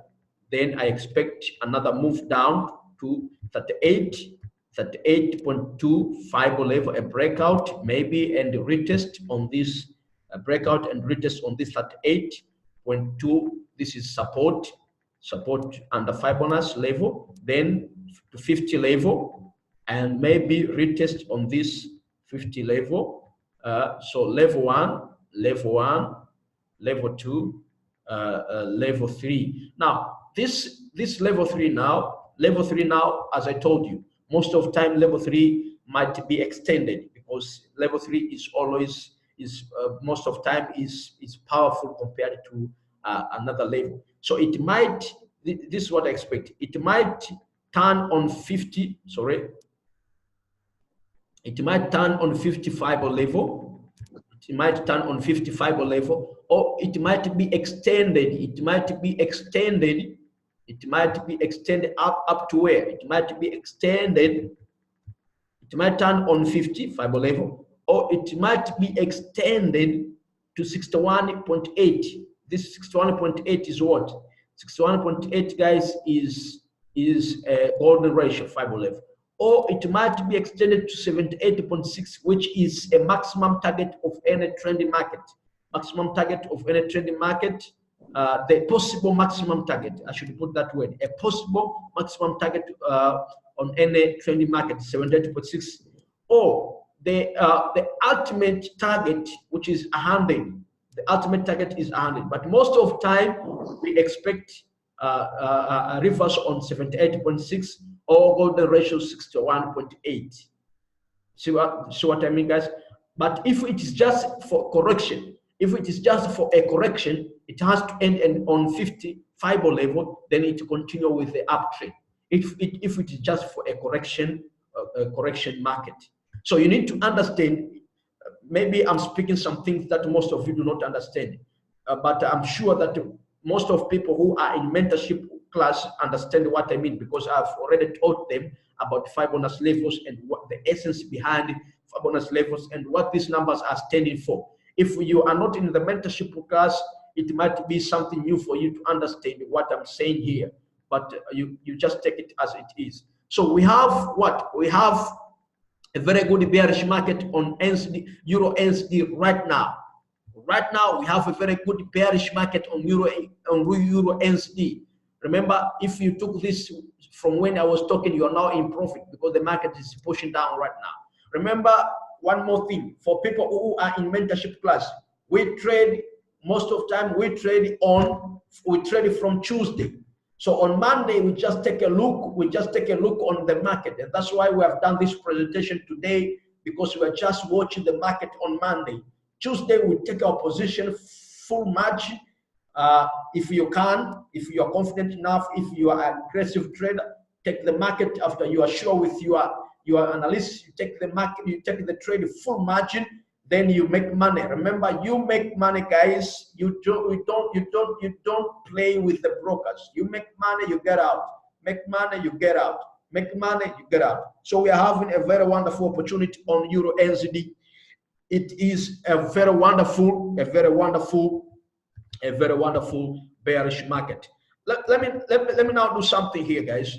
Then I expect another move down to 38.2 fiber level, a breakout maybe, and a retest on this breakout and retest on this 38.2. This is support under Fibonacci level, then to 50 level, and maybe retest on this 50 level. So level 1, level 2, level 3. Now this level 3 now, as I told you, most of the time level 3 might be extended, because level 3 is always most of the time is powerful compared to another level. So it might, this is what I expect, it might turn on 50, sorry, it might turn on 55 level, it might turn on 55 level, or it might be extended, it might be extended up to where? It might be extended, it might turn on 55 level, or it might be extended to 61.8. This 61.8 is what? 61.8, guys, is a golden ratio fiber level. Or it might be extended to 78.6, which is a maximum target of any trending market. Maximum target of any trending market. The possible maximum target, I should put that word, a possible maximum target on any trending market, 78.6, or the ultimate target, which is 100. The ultimate target is 100, but most of the time we expect a reverse on 78.6 or golden ratio 61.8. See what I mean, guys? But if it is just for correction, if it is just for a correction, it has to end on 50 fiber level, then it continue with the uptrend. If it is just for a correction market. So you need to understand, maybe I'm speaking some things that most of you do not understand, but I'm sure that most of people who are in mentorship class understand what I mean, because I've already taught them about Fibonacci levels and what the essence behind Fibonacci levels and what these numbers are standing for. If you are not in the mentorship class, it might be something new for you to understand what I'm saying here, but you just take it as it is. So we have what? We have a very good bearish market on NZD, Euro NZD right now. Right now, we have a very good bearish market on Euro NZD. Remember, if you took this from when I was talking, you are now in profit because the market is pushing down right now. Remember, one more thing, for people who are in mentorship class, we trade, most of the time, we trade from Tuesday. So on Monday, we just take a look on the market. And that's why we have done this presentation today, because we are just watching the market on Monday. Tuesday, we take our position full margin. If you can, if you are confident enough, if you are an aggressive trader, take the market after you are sure with your analyst, you take the market, you take the trade full margin, then you make money. Remember, you make money, guys. You don't play with the brokers. You make money, you get out. Make money, you get out. Make money, you get out. So we are having a very wonderful opportunity on Euro NZD. It is a very wonderful bearish market. Let me now do something here, guys.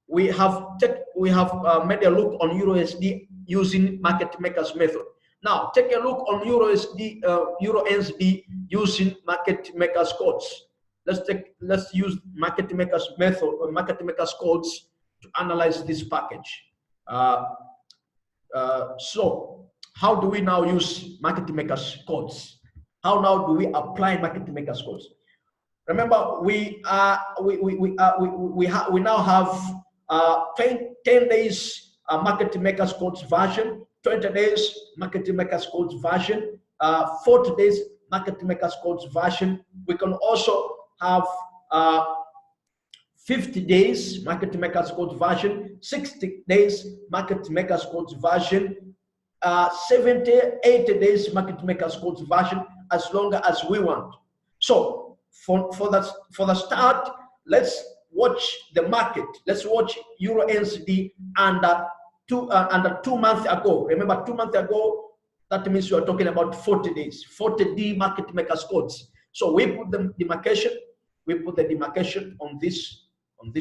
We have made a look on EURUSD using market makers method. Now take a look on EURUSD, Euro NZD using market makers codes. Let's use market makers method or market makers codes to analyze this package. So how do we now use market makers codes? How now do we apply market makers codes? Remember, we now have 10 days market makers codes version, 20 days market makers codes version, 40 days market makers codes version. We can also have 50 days market makers codes version, 60 days market makers codes version, 70, 80 days market makers codes version, as long as we want. So for the start, let's watch the market. Let's watch Euro NZD under 2 months ago. Remember, 2 months ago, that means you are talking about 40 days, 40D market makers codes. So we put the demarcation. We put the demarcation on this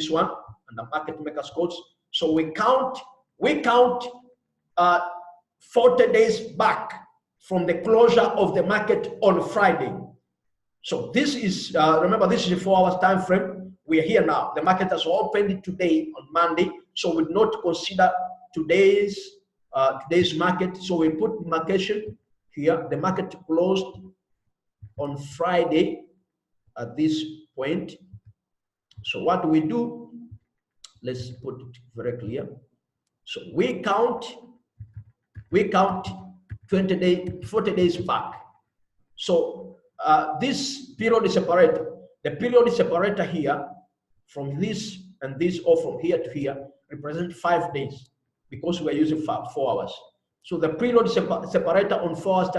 one, and the market makers codes. So we count 40 days back from the closure of the market on Friday. So this is, remember, this is a 4 hours time frame. We are here now. The market has opened today on Monday, so we will not consider today's market. So we put demarcation here. The market closed on Friday at this point. So what do we do? Let's put it very clear. So we count 20 days, 40 days back. So this period separator, the period separator here from this and this, or from here to here, represent 5 days because we are using 4 hours. So the period separator on 4 hours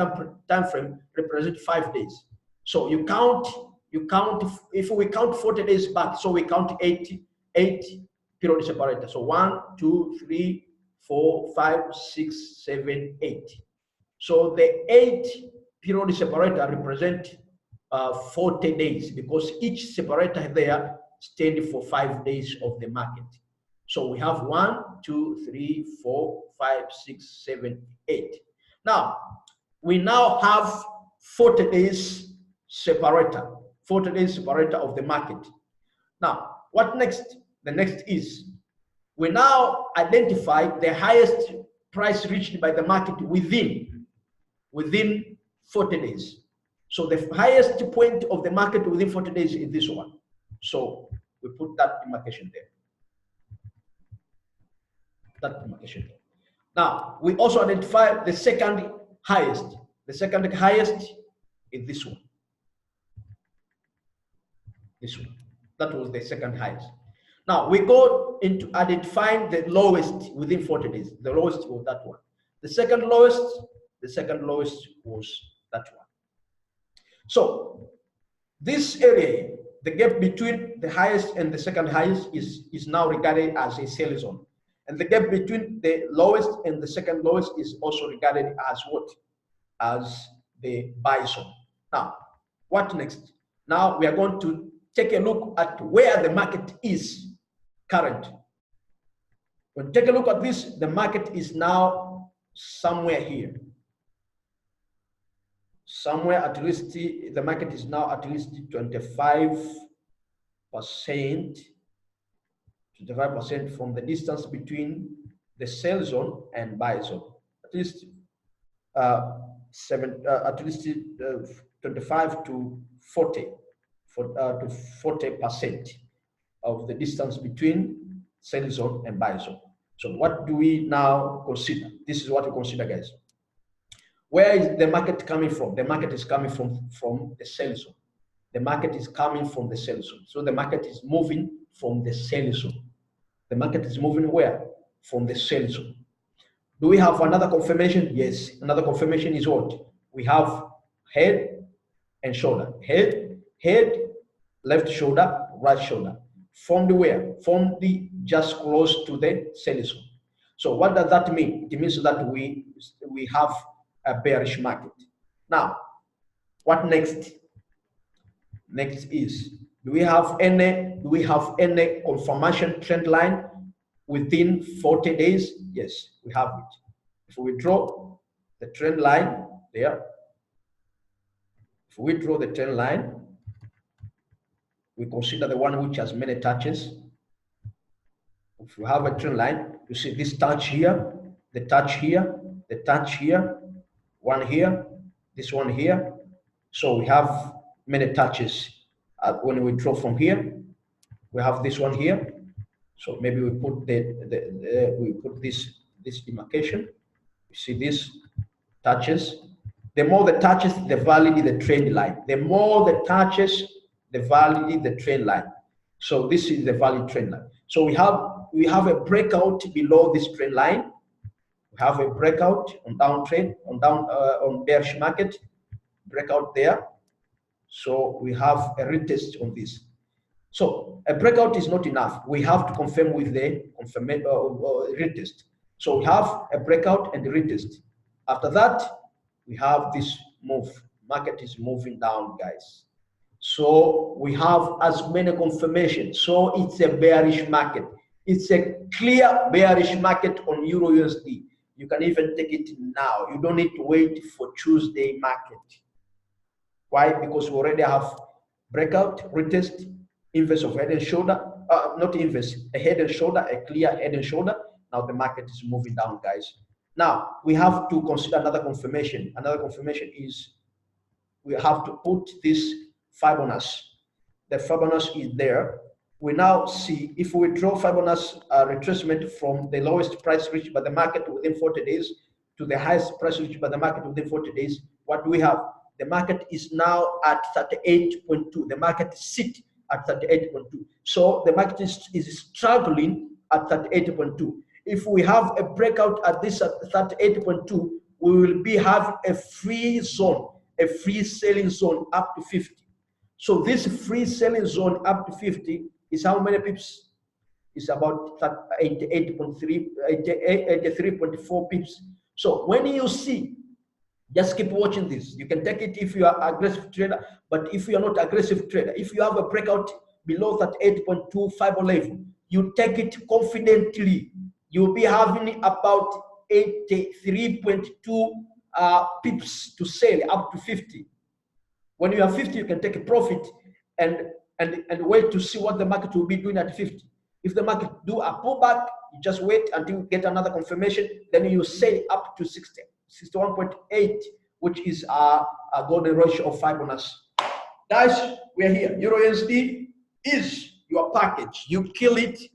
time frame represents 5 days. So you count, if we count 40 days back, so we count 8 period separator. So 1, 2, 3, 4, 5, 6, 7, 8. So the 8 period separator represent 40 days because each separator there stands for 5 days of the market. So we have 1, 2, 3, 4, 5, 6, 7, 8. Now we now have 40 days separator, 40 days separator of the market. Now what next? The next is we now identify the highest price reached by the market within 40 days. So the highest point of the market within 40 days is this one. So we put that demarcation there. That demarcation there. Now we also identify the second highest. The second highest is this one. This one. That was the second highest. Now we go into identifying the lowest within 40 days. The lowest was that one. The second lowest was that one. So this area, the gap between the highest and the second highest is now regarded as a sell zone. And the gap between the lowest and the second lowest is also regarded as what? As the buy zone. Now, What next? Now we are going to take a look at where the market is current. When take a look at this, the market is now somewhere here. Somewhere at least, the market is now at least 25%, 25% from the distance between the sell zone and buy zone. At least at least 25 to 40 to 40% of the distance between sell zone and buy zone. So what do we now consider? This is what we consider, guys. Where is the market coming from? The market is coming from the sell zone. The market is coming from the sell zone. So the market is moving from the sell zone. The market is moving where? From the sell zone. Do we have another confirmation? Yes. Another confirmation is what? We have head and shoulder. Head, left shoulder, right shoulder. Formed where? Formed just close to the sell zone. So what does that mean? It means that we have a bearish market. Now, what next? Next is, do we have any confirmation trend line within 40 days? Yes, we have it. If we draw the trend line there, if we draw the trend line, we consider the one which has many touches. If you have a trend line, you see this touch here, the touch here, the touch here, one here, this one here. So we have many touches. When we draw from here, we have this one here. So maybe we put we put this demarcation. You see this touches. The more the touches, the validity the trend line. The more the touches, the validity the trend line. So this is the valid trend line. So we have a breakout below this trend line. We have a breakout on downtrend, on bearish market, breakout there. So we have a retest on this. So a breakout is not enough. We have to confirm with the retest. So we have a breakout and a retest. After that, we have this move. Market is moving down, guys. So we have as many confirmations. So it's a bearish market. It's a clear bearish market on EURUSD. You can even take it now. You don't need to wait for Tuesday market. Why? Because we already have breakout, retest, inverse of head and shoulder, not inverse, a head and shoulder, a clear head and shoulder. Now the market is moving down, guys. Now we have to consider another confirmation. Another confirmation is we have to put this Fibonacci. The Fibonacci is there. We now see if we draw Fibonacci retracement from the lowest price reached by the market within 40 days to the highest price reached by the market within 40 days, what do we have? The market is now at 38.2. The market sits at 38.2. So the market is struggling at 38.2. If we have a breakout at this at 38.2, we will have a free zone, a free selling zone up to 50. So this free selling zone up to 50 is how many pips? It's about 83.4 pips. So when you see, just keep watching this. You can take it if you are aggressive trader, but if you are not aggressive trader, if you have a breakout below that 8.25 level, you take it confidently. You'll be having about 83.2 pips to sell up to 50. When you have 50, you can take a profit and wait to see what the market will be doing at 50. If the market do a pullback, you just wait until you get another confirmation, then you sell up to 60. 61.8, which is a golden ratio of Fibonacci. Guys, we're here. EURUSD is your package. You kill it,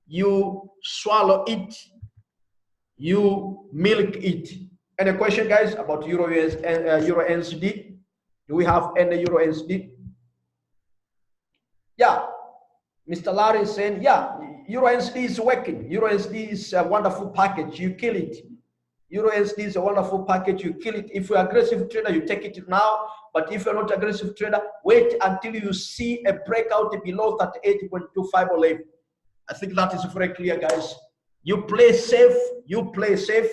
you swallow it, you milk it. Any question, guys, about EURUSD? Do we have any EURUSD? Yeah, Mr. Larry is saying, yeah, EURUSD is working. EURUSD is a wonderful package. You kill it. EURUSD is a wonderful package. You kill it. If you're an aggressive trader, you take it now. But if you're not an aggressive trader, wait until you see a breakout below that 8.25 level. I think that is very clear, guys. You play safe. You play safe.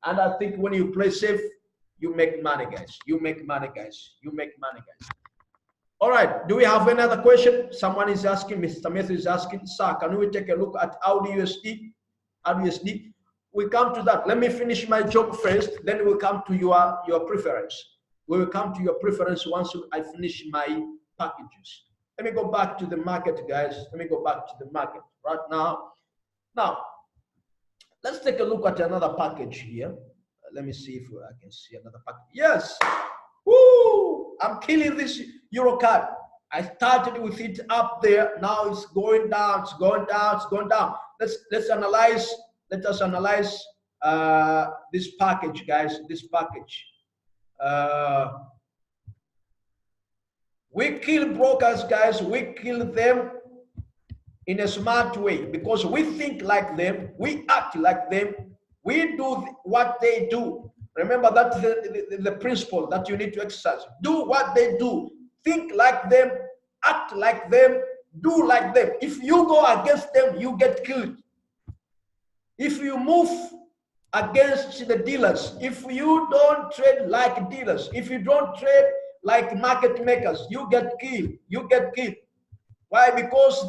And I think when you play safe, you make money, guys. You make money, guys. You make money, guys. All right. Do we have any other question? Someone is asking, Mr. Matthew is asking, sir, can we take a look at EURUSD? EURUSD. We come to that. Let me finish my job first, then we'll come to your preference. We will come to your preference once I finish my packages. Let me go back to the market, guys. Let me go back to the market right now. Now, let's take a look at another package here. Let me see if I can see another package. Yes. Woo! I'm killing this EURCAD. I started with it up there. Now it's going down. It's going down. It's going down. Let's analyze. Let us analyze this package, guys. This package. We kill brokers, guys. We kill them in a smart way because we think like them. We act like them. We do what they do. Remember that the principle that you need to exercise. Do what they do. Think like them. Act like them. Do like them. If you go against them, you get killed. If you move against the dealers, if you don't trade like dealers, if you don't trade like market makers, you get killed. You get killed. Why? Because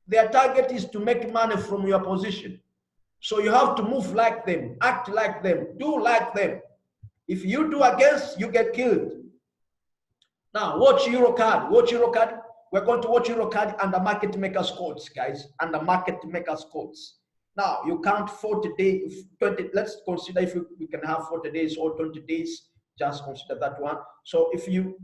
their target is to make money from your position. So you have to move like them, act like them, do like them. If you do against, you get killed. Now, watch EURCAD. Watch EURCAD. We're going to watch EURCAD under market makers codes, guys. Under market makers codes. Now, you count 40 days, 20. Let's consider if we can have 40 days or 20 days. Just consider that one. So if you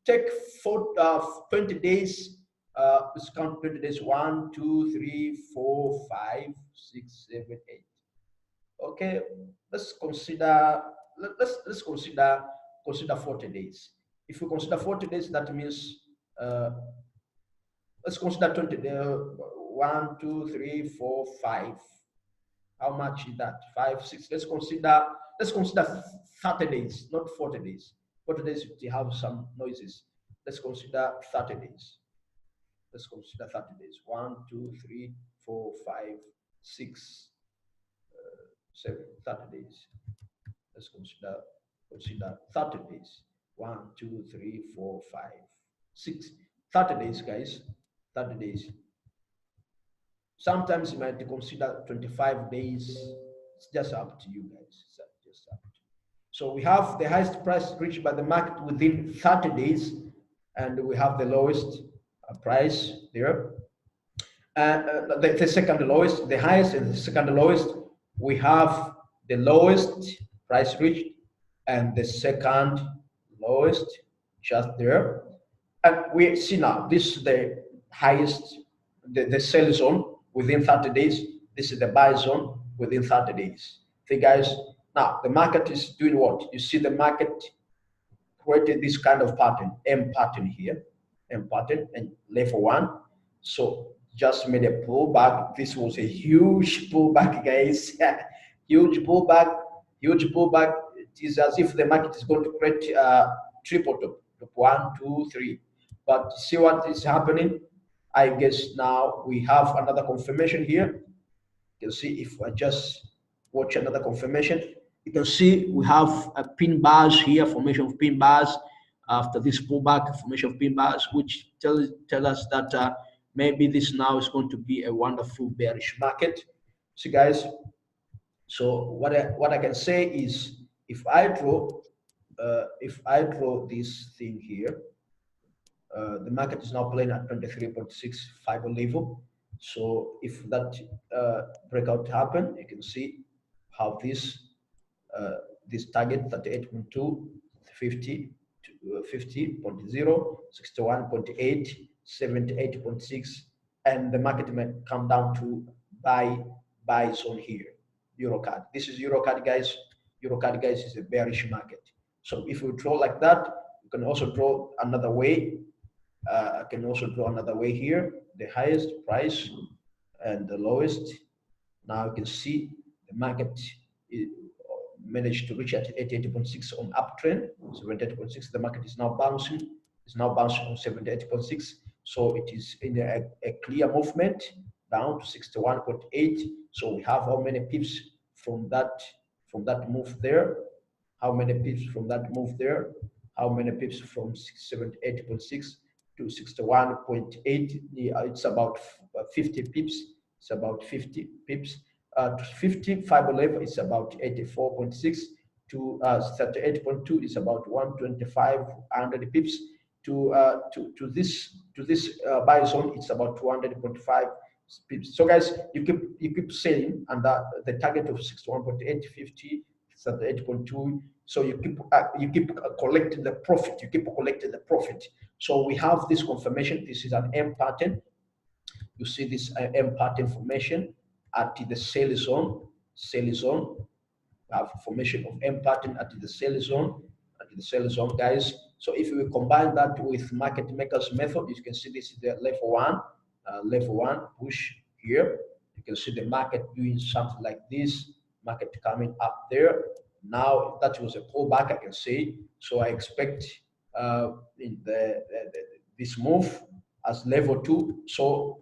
take 20 days, let's count 20 days. 1, 2, 3, 4, 5, 6, 7, 8. Okay, let's consider. Let's consider 40 days. If we consider 40 days, that means let's consider 20 days. 1, 2, 3, 4, 5. How much is that? 5, 6. Let's consider 30 days, not 40 days. 40 days we have some noises. Let's consider 30 days. Let's consider 30 days. 1, 2, 3, 4, 5, 6, 7. 30 days. Let's consider 30 days. 1, 2, 3, 4, 5, 6. 30 days, guys. 30 days. Sometimes you might consider 25 days. It's just up to you guys. It's just up to you. So we have the highest price reached by the market within 30 days, and we have the lowest price there. And the second lowest, the highest and the second lowest. We have the lowest price reached and the second lowest just there. And we see now this is the highest, the sell zone within 30 days. This is the buy zone within 30 days. Okay, guys. Now the market is doing what? You see the market created this kind of pattern, M pattern here, M pattern and level 1. So just made a pullback. This was a huge pullback, guys. Huge pullback, huge pullback. It is as if the market is going to create triple top, 1, 2, 3. But see what is happening. I guess now we have another confirmation here. You can see if I just watch another confirmation, you can see we have a pin bars here, formation of pin bars after this pullback, formation of pin bars, which tell us that maybe this now is going to be a wonderful bearish market. See, guys. So what I can say is if I draw this thing here. The market is now playing at 23.65 level. So if that breakout happen, you can see how this target 38.2, 50, 50.0, 61.8, 78.6, and the market may come down to buy zone here. EURCAD. This is EURCAD, guys. EURCAD, guys, is a bearish market. So if we draw like that, you can also draw another way. I can also draw another way here, the highest price and the lowest. Now you can see the market managed to reach at 88.6 on uptrend, 78.6. The market is now bouncing. It's now bouncing on 78.6. So it is in a clear movement down to 61.8. So we have how many pips from that move there? How many pips from that move there? How many pips from 78.6? to 61.8. It's about 50 pips. It's about 50 pips. To 55 level is about 84.6. To 38.2 is about 125 pips. To this buy zone, it's about 200.5 pips. So guys, you keep selling, and the target of 61.8, 50, 38.2. So you keep collecting the profit. You keep collecting the profit. So we have this confirmation. This is an M pattern. You see this M pattern formation at the sell zone. Sell zone. We have formation of M pattern at the sell zone. At the sell zone, guys. So if we combine that with market makers method, you can see this is the level one push here. You can see the market doing something like this. Market coming up there. Now that was a pullback, I can say. So I expect in this move as level 2. So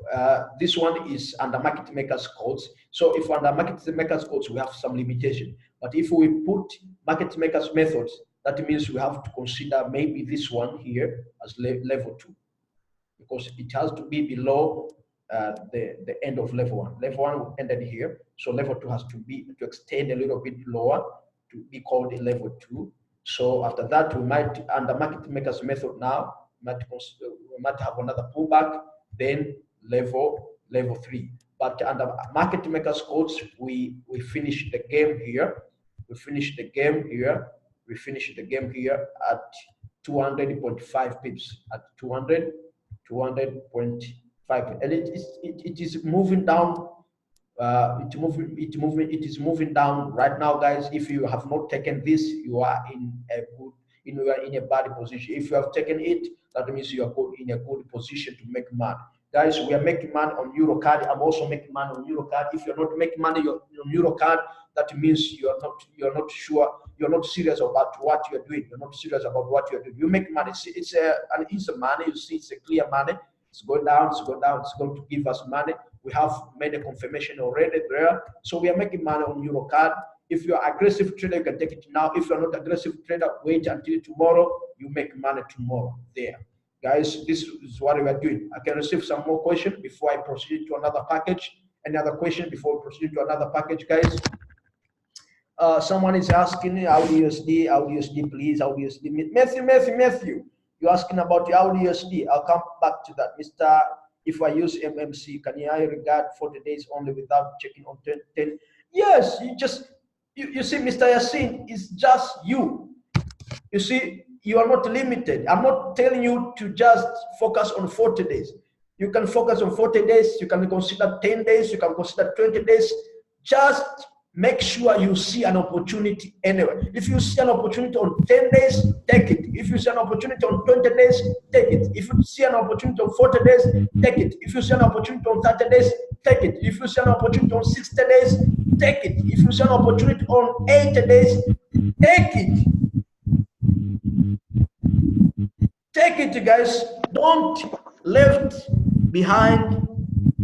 this one is under market makers codes. So if under market makers codes, we have some limitation. But if we put market makers methods, that means we have to consider maybe this one here as level 2, because it has to be below the end of level 1. Level 1 ended here, so level 2 has to extend a little bit lower to be called a level 2. So after that, we might, under market makers method now, we might have another pullback, then level 3. But under market makers codes, we finish the game here. We finish the game here. We finish the game here at 200.5 pips. At 200.5, and it is moving down. It is moving down right now, guys. If you have not taken this, you are in a bad position. If you have taken it, that means you are in a good position to make money. Guys, we are making money on EURCAD. I'm also making money on EURCAD. If you're not making money on EURCAD, that means you're not sure, you're not serious about what you're doing. You're not serious about what you're doing. You make money. It's an easy money. You see, it's a clear money. It's going down. It's going down. It's going to give us money. We have made a confirmation already there. So we are making money on EURCAD. If you're an aggressive trader, you can take it now. If you're not an aggressive trader, wait until tomorrow. You make money tomorrow there. Guys, this is what we are doing. I can receive some more questions before I proceed to another package. Any other question before we proceed to another package, guys? Someone is asking EURUSD, please, EURUSD. Matthew, you're asking about EURUSD. I'll come back to that. Mr. If I use MMC, can I regard 40 days only without checking on 10? Yes, you see, Mr. Yassin, it's just you. You see, you are not limited. I'm not telling you to just focus on 40 days. You can focus on 40 days. You can consider 10 days. You can consider 20 days. Just make sure you see an opportunity anyway. If you see an opportunity on 10 days, take it. If you see an opportunity on 20 days, take it. If you see an opportunity on 40 days, take it. If you see an opportunity on 30 days, take it. If you see an opportunity on 60 days, take it. If you see an opportunity on 80 days, take it. Take it, guys. Don't leave behind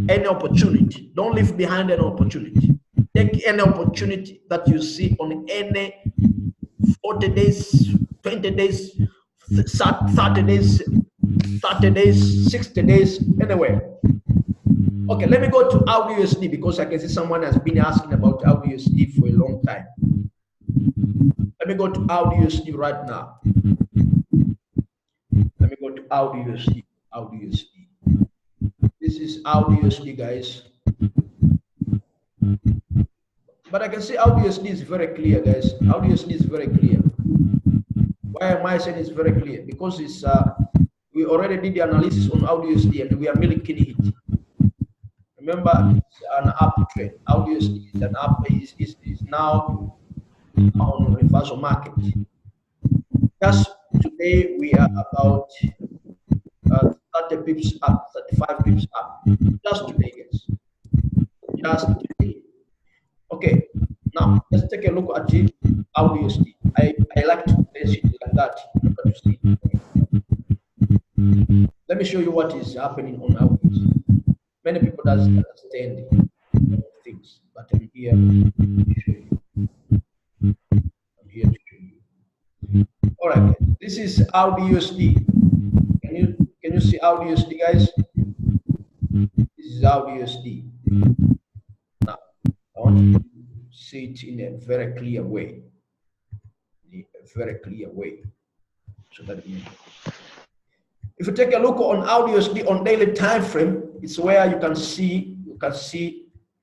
any opportunity. Don't leave behind any opportunity. Take any opportunity that you see on any 40 days, 20 days, 30 days, 60 days, anywhere. Okay, let me go to EURUSD because I can see someone has been asking about EURUSD for a long time. Let me go to EURUSD right now. Let me go to EURUSD. This is EURUSD, guys. But I can see EURUSD is very clear, guys. EURUSD is very clear. Why am I saying it's very clear? Because it's we already did the analysis on EURUSD and we are milking it. Remember, it's an uptrend. EURUSD is an up. Is now on reversal market. Just today we are about 30 pips up, 35 pips up. Just today, guys. Just today. Okay, now let's take a look at the EURUSD. I like to place it like that. Let me show you what is happening on EURUSD. Many people doesn't understand things, but I'm here to show you. I'm here to show you. All right, this is EURUSD. Can you you see EURUSD, guys? This is EURUSD. Now, I want you to see it in a very clear way. In a very clear way. So that if you take a look on EURUSD on daily time frame, it's where you can see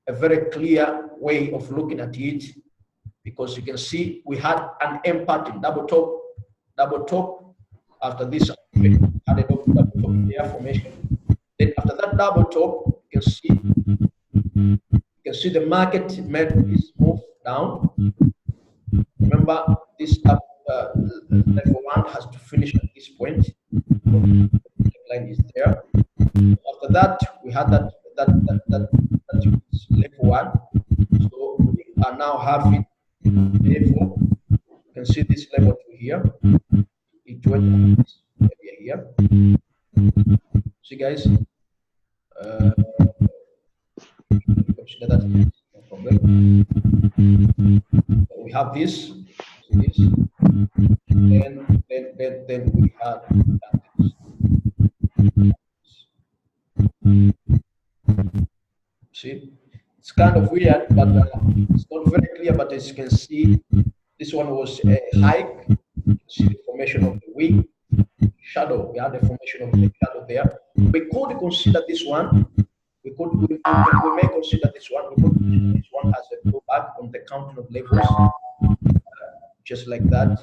a very clear way of looking at it, because you can see we had an M pattern, double top. After this, we had a double top here formation. Then after that double top, you can see the market made this move down. Remember, this level 1 has to finish at this point. The line is there. After that, we had that level 1. So we are now having level. You can see this level 2 here. It went this area here. See, guys. Consider that no problem. We have this. Then we have that. See, it's kind of weird, but it's not very clear. But as you can see, this one was a hike. You can see the formation of the weak shadow. We had the formation of the shadow there. We could consider this one. We may consider this one. We could consider this one as a pullback on the counting of levels, just like that.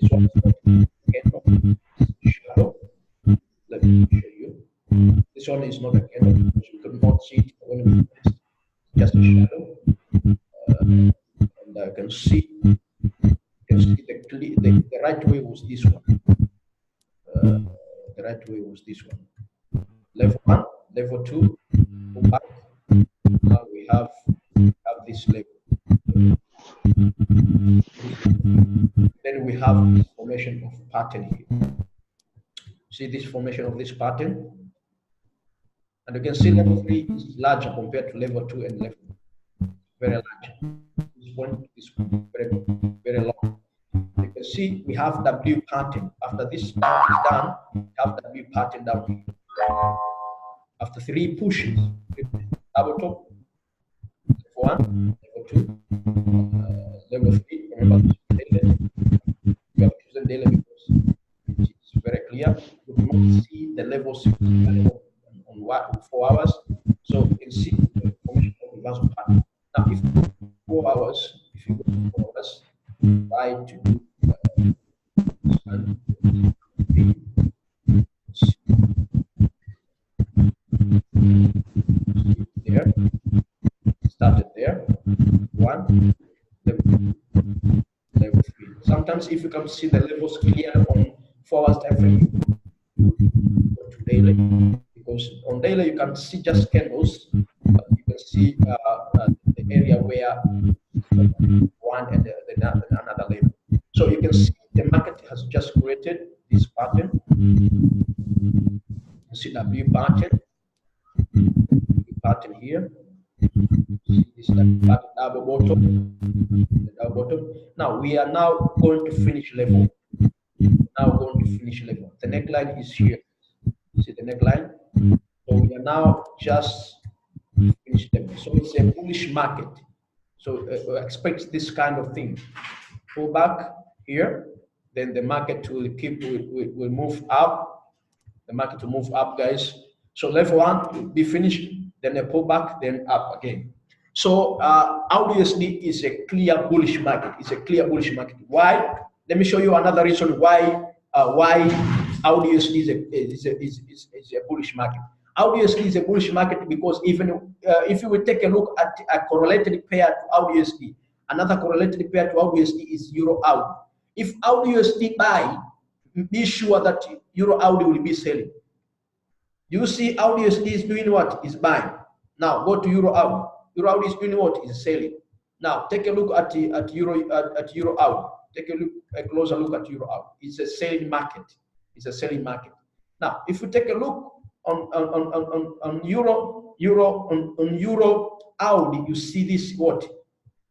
This one is not shadow. Let me show you. This one is not a candle because you could not see it when we pressed. Just a shadow. And I can see the right way was this one. The right way was this one. Level 1, level 2, go back. Now we have this level. Then we have this formation of pattern here. See this formation of this pattern? And you can see level 3 is larger compared to level 2 and level 2. Very large. This one is very long. You can see we have W pattern. After this down is done, we have W pattern down here. After 3 pushes, double top, level 1, level 2, level 3. Remember, daily. We have chosen daily because it's very clear. We cannot see the levels on 4 hours, so you can see the formation of reversal pattern. Now, if you go 4 hours, try to do there, started there, 1, level 3. Sometimes if you can see the levels clear on 4 hours time frame, go to daily, because on daily you can see just candles, but you can see the area where one and another level. So you can see the market has just created this pattern. You see W pattern here. See this double bottom. Now we are now going to finish level. The neckline is here. See the neckline. So we are now just finished level. So it's a bullish market. So expect this kind of thing. Pull back here, then the market will will move up. The market will move up, guys. So level 1 will be finished, then a pullback, then up again. So EURUSD is a clear bullish market. It's a clear bullish market. Why? Let me show you another reason why EURUSD is a bullish market. EURUSD is a bullish market because even if you will take a look at a correlated pair to EURUSD, another correlated pair to EURUSD is EUROAUD. If EURUSD buy, be sure that EUROAUD will be selling. You see EURUSD is doing what? Is buying. Now go to EUROAUD. EUROAUD is doing what? Is selling. Now take a look at EUROAUD. Take a closer look at EUROAUD. It's a selling market. It's a selling market. Now, if you take a look on EUROAUD, you see this what?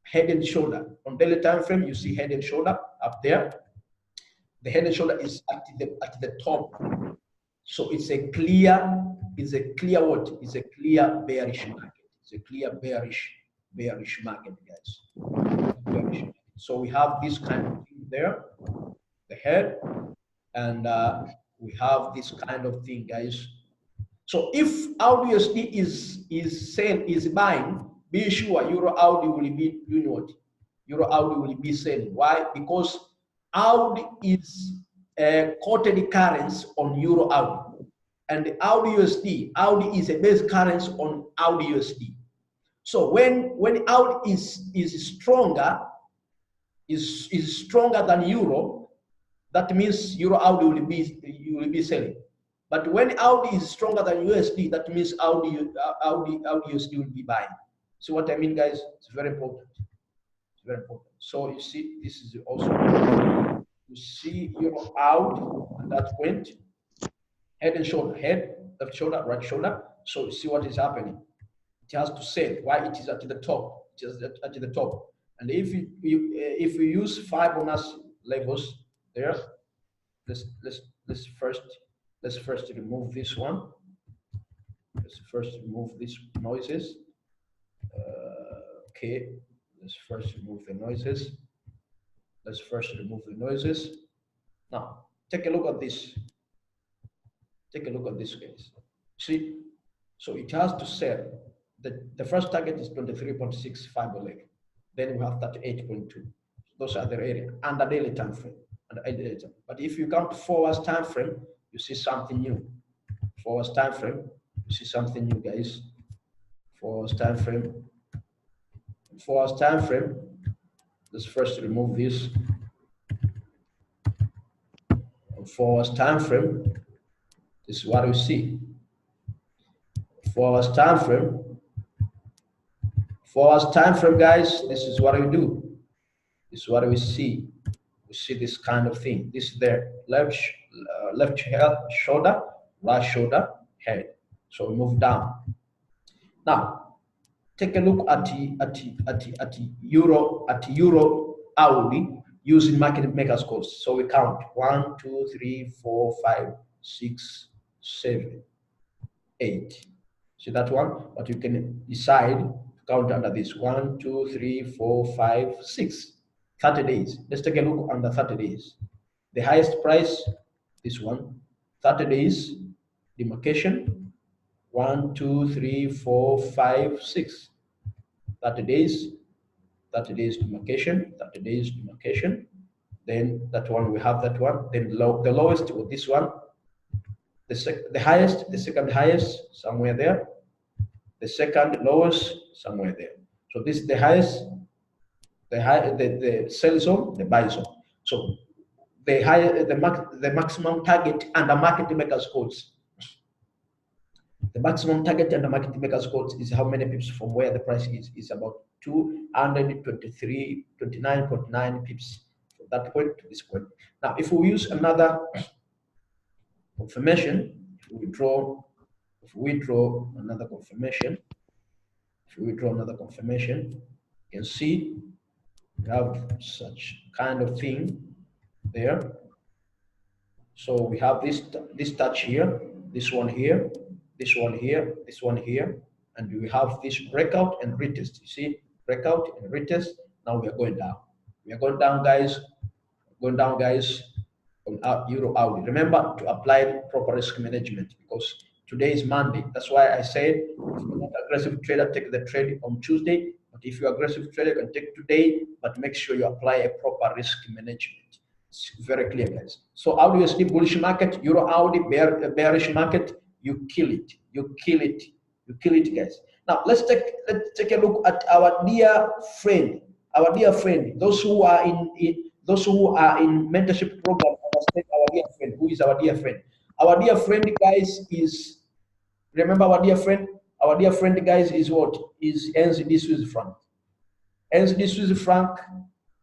Head and shoulder. On daily time frame, you see head and shoulder up there. The head and shoulder is at the top. So it's a clear what? It's a clear bearish market. It's a clear bearish market, guys. Bearish. So we have this kind of thing there, the head, and we have this kind of thing, guys. So if EURUSD is buying, be sure EURUSD will be doing what? EURUSD will be selling. Why? Because AUD is a quoted currency on EURUSD, and AUD is a base currency on EURUSD. So when AUD is stronger than euro, that means EURUSD will be selling. But when AUD is stronger than USD, that means USD will be buying. See what I mean, guys? It's very important. It's very important. So you see, this is also, you see euro out at that point, head and shoulder, head, left shoulder, right shoulder. So you see what is happening. It has to sell. Why? It is at the top. It is at the top. And if you use Fibonacci levels there, let's first remove this one. Let's first remove these noises. Okay, let's first remove the noises. Let's first remove the noises. Now, take a look at this. Take a look at this, guys. See, so it has to sell. The first target is 23.65 leg. Then we have 38.2. Those are the area under daily time frame. But if you come to 4 hours time frame, you see something new. 4 hours time frame, you see something new, guys. 4 hours time frame. 4 hours time frame. Let's first remove this. 4 hours time frame. This is what we see. 4 hours time frame. 4 hours time frame, guys. This is what we do. This is what we see. We see this kind of thing. This is the left shoulder, right shoulder, head. So we move down. Now, take a look at euro hourly using market makers codes. So we count 1, 2, 3, 4, 5, 6, 7, 8. See that one? But you can decide to count under this 1, 2, 3, 4, 5, 6. 30 days. Let's take a look under 30 days. The highest price, this one, 30 days, demarcation, 1, 2, 3, 4, 5, 6. 30 days, demarcation, 30 days, demarcation. Then that one, we have that one. Then the lowest with this one, the highest, the second highest, somewhere there. The second lowest, somewhere there. So this is the highest, the sell zone, the buy zone. So the maximum target and the market makers codes. The maximum target and the market makers codes is how many pips from where the price is about 229.9 pips from that point to this point. Now, if we use another confirmation, if we draw another confirmation, you can see we have such kind of thing there. So we have this touch here, this one here, this one here, this one here, and we have this breakout and retest. You see, breakout and retest. Now we are going down. We are going down, guys. Going down, guys. On our euro hourly. Remember to apply proper risk management because today is Monday. That's why I said if you're not an aggressive trader, take the trade on Tuesday. But if you're an aggressive trader, you can take today, but make sure you apply a proper risk management. It's very clear, guys. So EURUSD bullish market, euro hourly bearish market, you kill it. You kill it. You kill it, guys. Now let's take a look at our dear friend. Our dear friend, those who are in mentorship program, understand our dear friend. Who is our dear friend? Our dear friend, guys, is, remember our dear friend? Our dear friend, guys, is what? Is NZD Swiss franc. NZD Swiss franc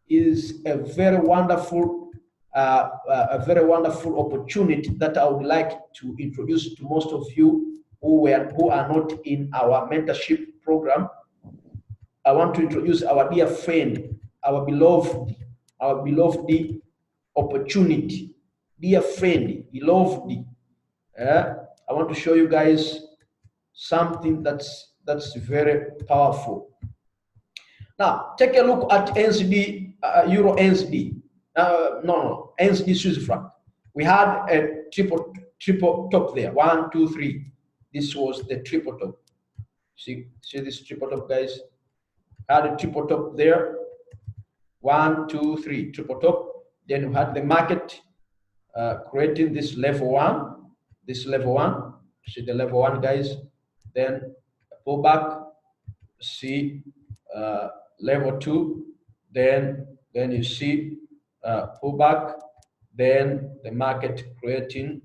is a very wonderful opportunity that I would like to introduce to most of you who are not in our mentorship program. I want to introduce our dear friend, our beloved opportunity. Dear friend, he loved it. I want to show you guys something that's very powerful. Now, take a look at NZD, Euro NZD. No, NZD Swiss franc. We had a triple top there. 1, 2, 3. This was the triple top. See this triple top, guys? Had a triple top there. 1, 2, 3, triple top. Then we had the market creating this level 1. This level 1. See the level 1, guys. Then pull back. See level 2. Then you see pull back. Then the market creating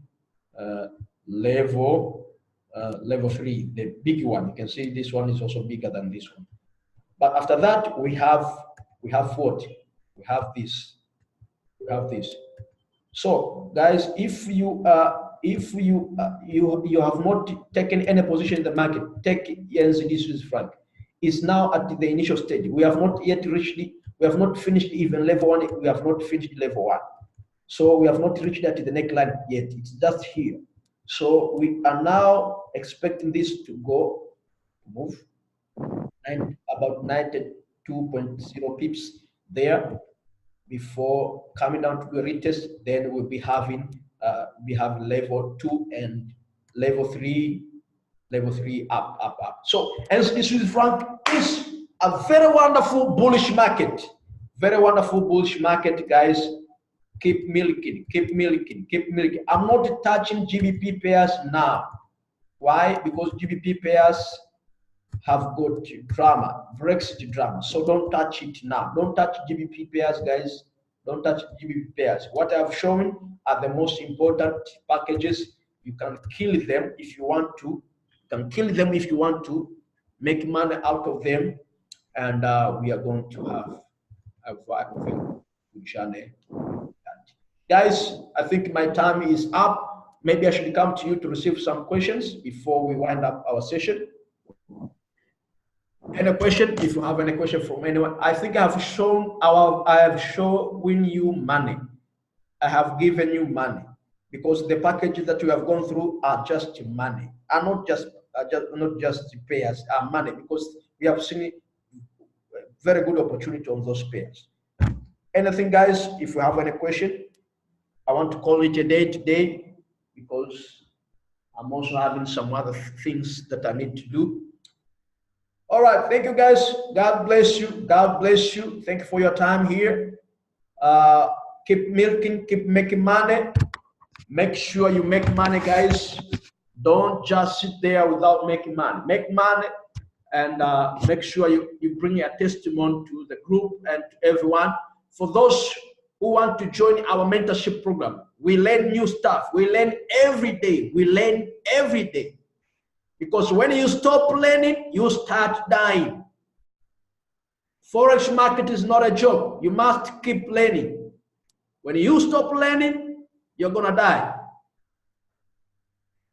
level 3, the big one. You can see this one is also bigger than this one. But after that, we have what? We have this. We have this. So, guys, if you have not taken any position in the market, take NZD Swiss franc. It's now at the initial stage. We have not yet reached it. We have not finished even level 1. We have not finished level 1. So we have not reached that to the neckline yet. It's just here. So we are now expecting this to move, and about 92.0 pips there before coming down to the retest. Then we'll be having we have level 2 and level 3 up. So NZD Swiss franc is a very wonderful bullish market. Very wonderful bullish market, guys. Keep milking, keep milking, keep milking. I'm not touching GBP pairs now. Why? Because GBP pairs have got drama, Brexit drama. So don't touch it now. Don't touch GBP pairs, guys. Don't touch GBP pairs. What I've shown are the most important packages. You can kill them if you want to. You can kill them if you want to. Make money out of them. And we are going to have a good journey. Guys, I think my time is up. Maybe I should come to you to receive some questions before we wind up our session. Any question? If you have any question from anyone, I think I have shown you money. I have given you money because the packages that you have gone through are just money, are not just pairs, are money, because we have seen very good opportunity on those pairs. Anything, guys? If you have any question, I want to call it a day today because I'm also having some other things that I need to do. All right, thank you, guys. God bless you. God bless you. Thank you for your time here. Keep milking, keep making money. Make sure you make money, guys. Don't just sit there without making money. Make money, and make sure you bring your testimony to the group and to everyone. For those who want to join our mentorship program, we learn new stuff. We learn every day. We learn every day. Because when you stop learning, you start dying. Forex market is not a joke. You must keep learning. When you stop learning, you're gonna die.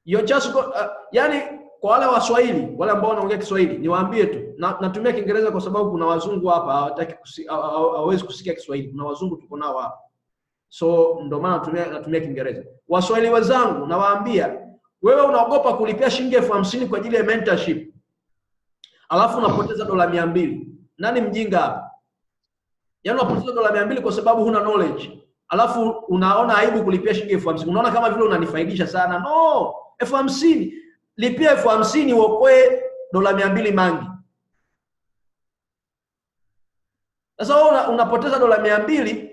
You're just go, yani kwa wale Waswahili, wale ambao wanaongea Kiswahili, niwaambie tu, natumia Kiingereza kwa sababu kuna wazungu hapa hawawezi kusikia Kiswahili. Kuna wazungu tuko nao hapa. So ndio maana natumia Kiingereza. Waswahili wenzangu, nawaambia, wewe unaogopa kulipia shilingi 50,000 kwa ajili ya mentorship. Alafu unapoteza $200. Nani mjinga hapa? Yaani unapoteza $200 kwa sababu huna knowledge. Alafu unaona aibu kulipia shilingi 50,000. Unaona kama vile unanifaidisha sana. No, 50,000. Lipia 50,000 uokoe $200 mangi. Sasa unapoteza $200,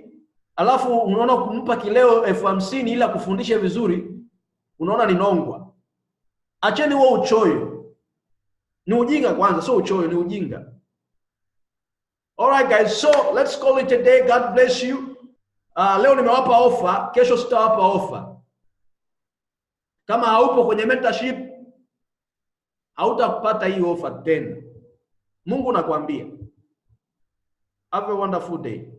alafu unaona kumpa kileo 50,000 ili akufundishe vizuri. Unaona ni nongwa. Acheni huo uchoyo. Ni ujinga kwanza, sio uchoyo, ni ujinga. All right, guys, so let's call it a day. God bless you. Leo nimewapa offer, kesho sitawapa offer. Kama haupo kwenye mentorship, hautapata hii offer tena. Mungu nakwambia. Have a wonderful day.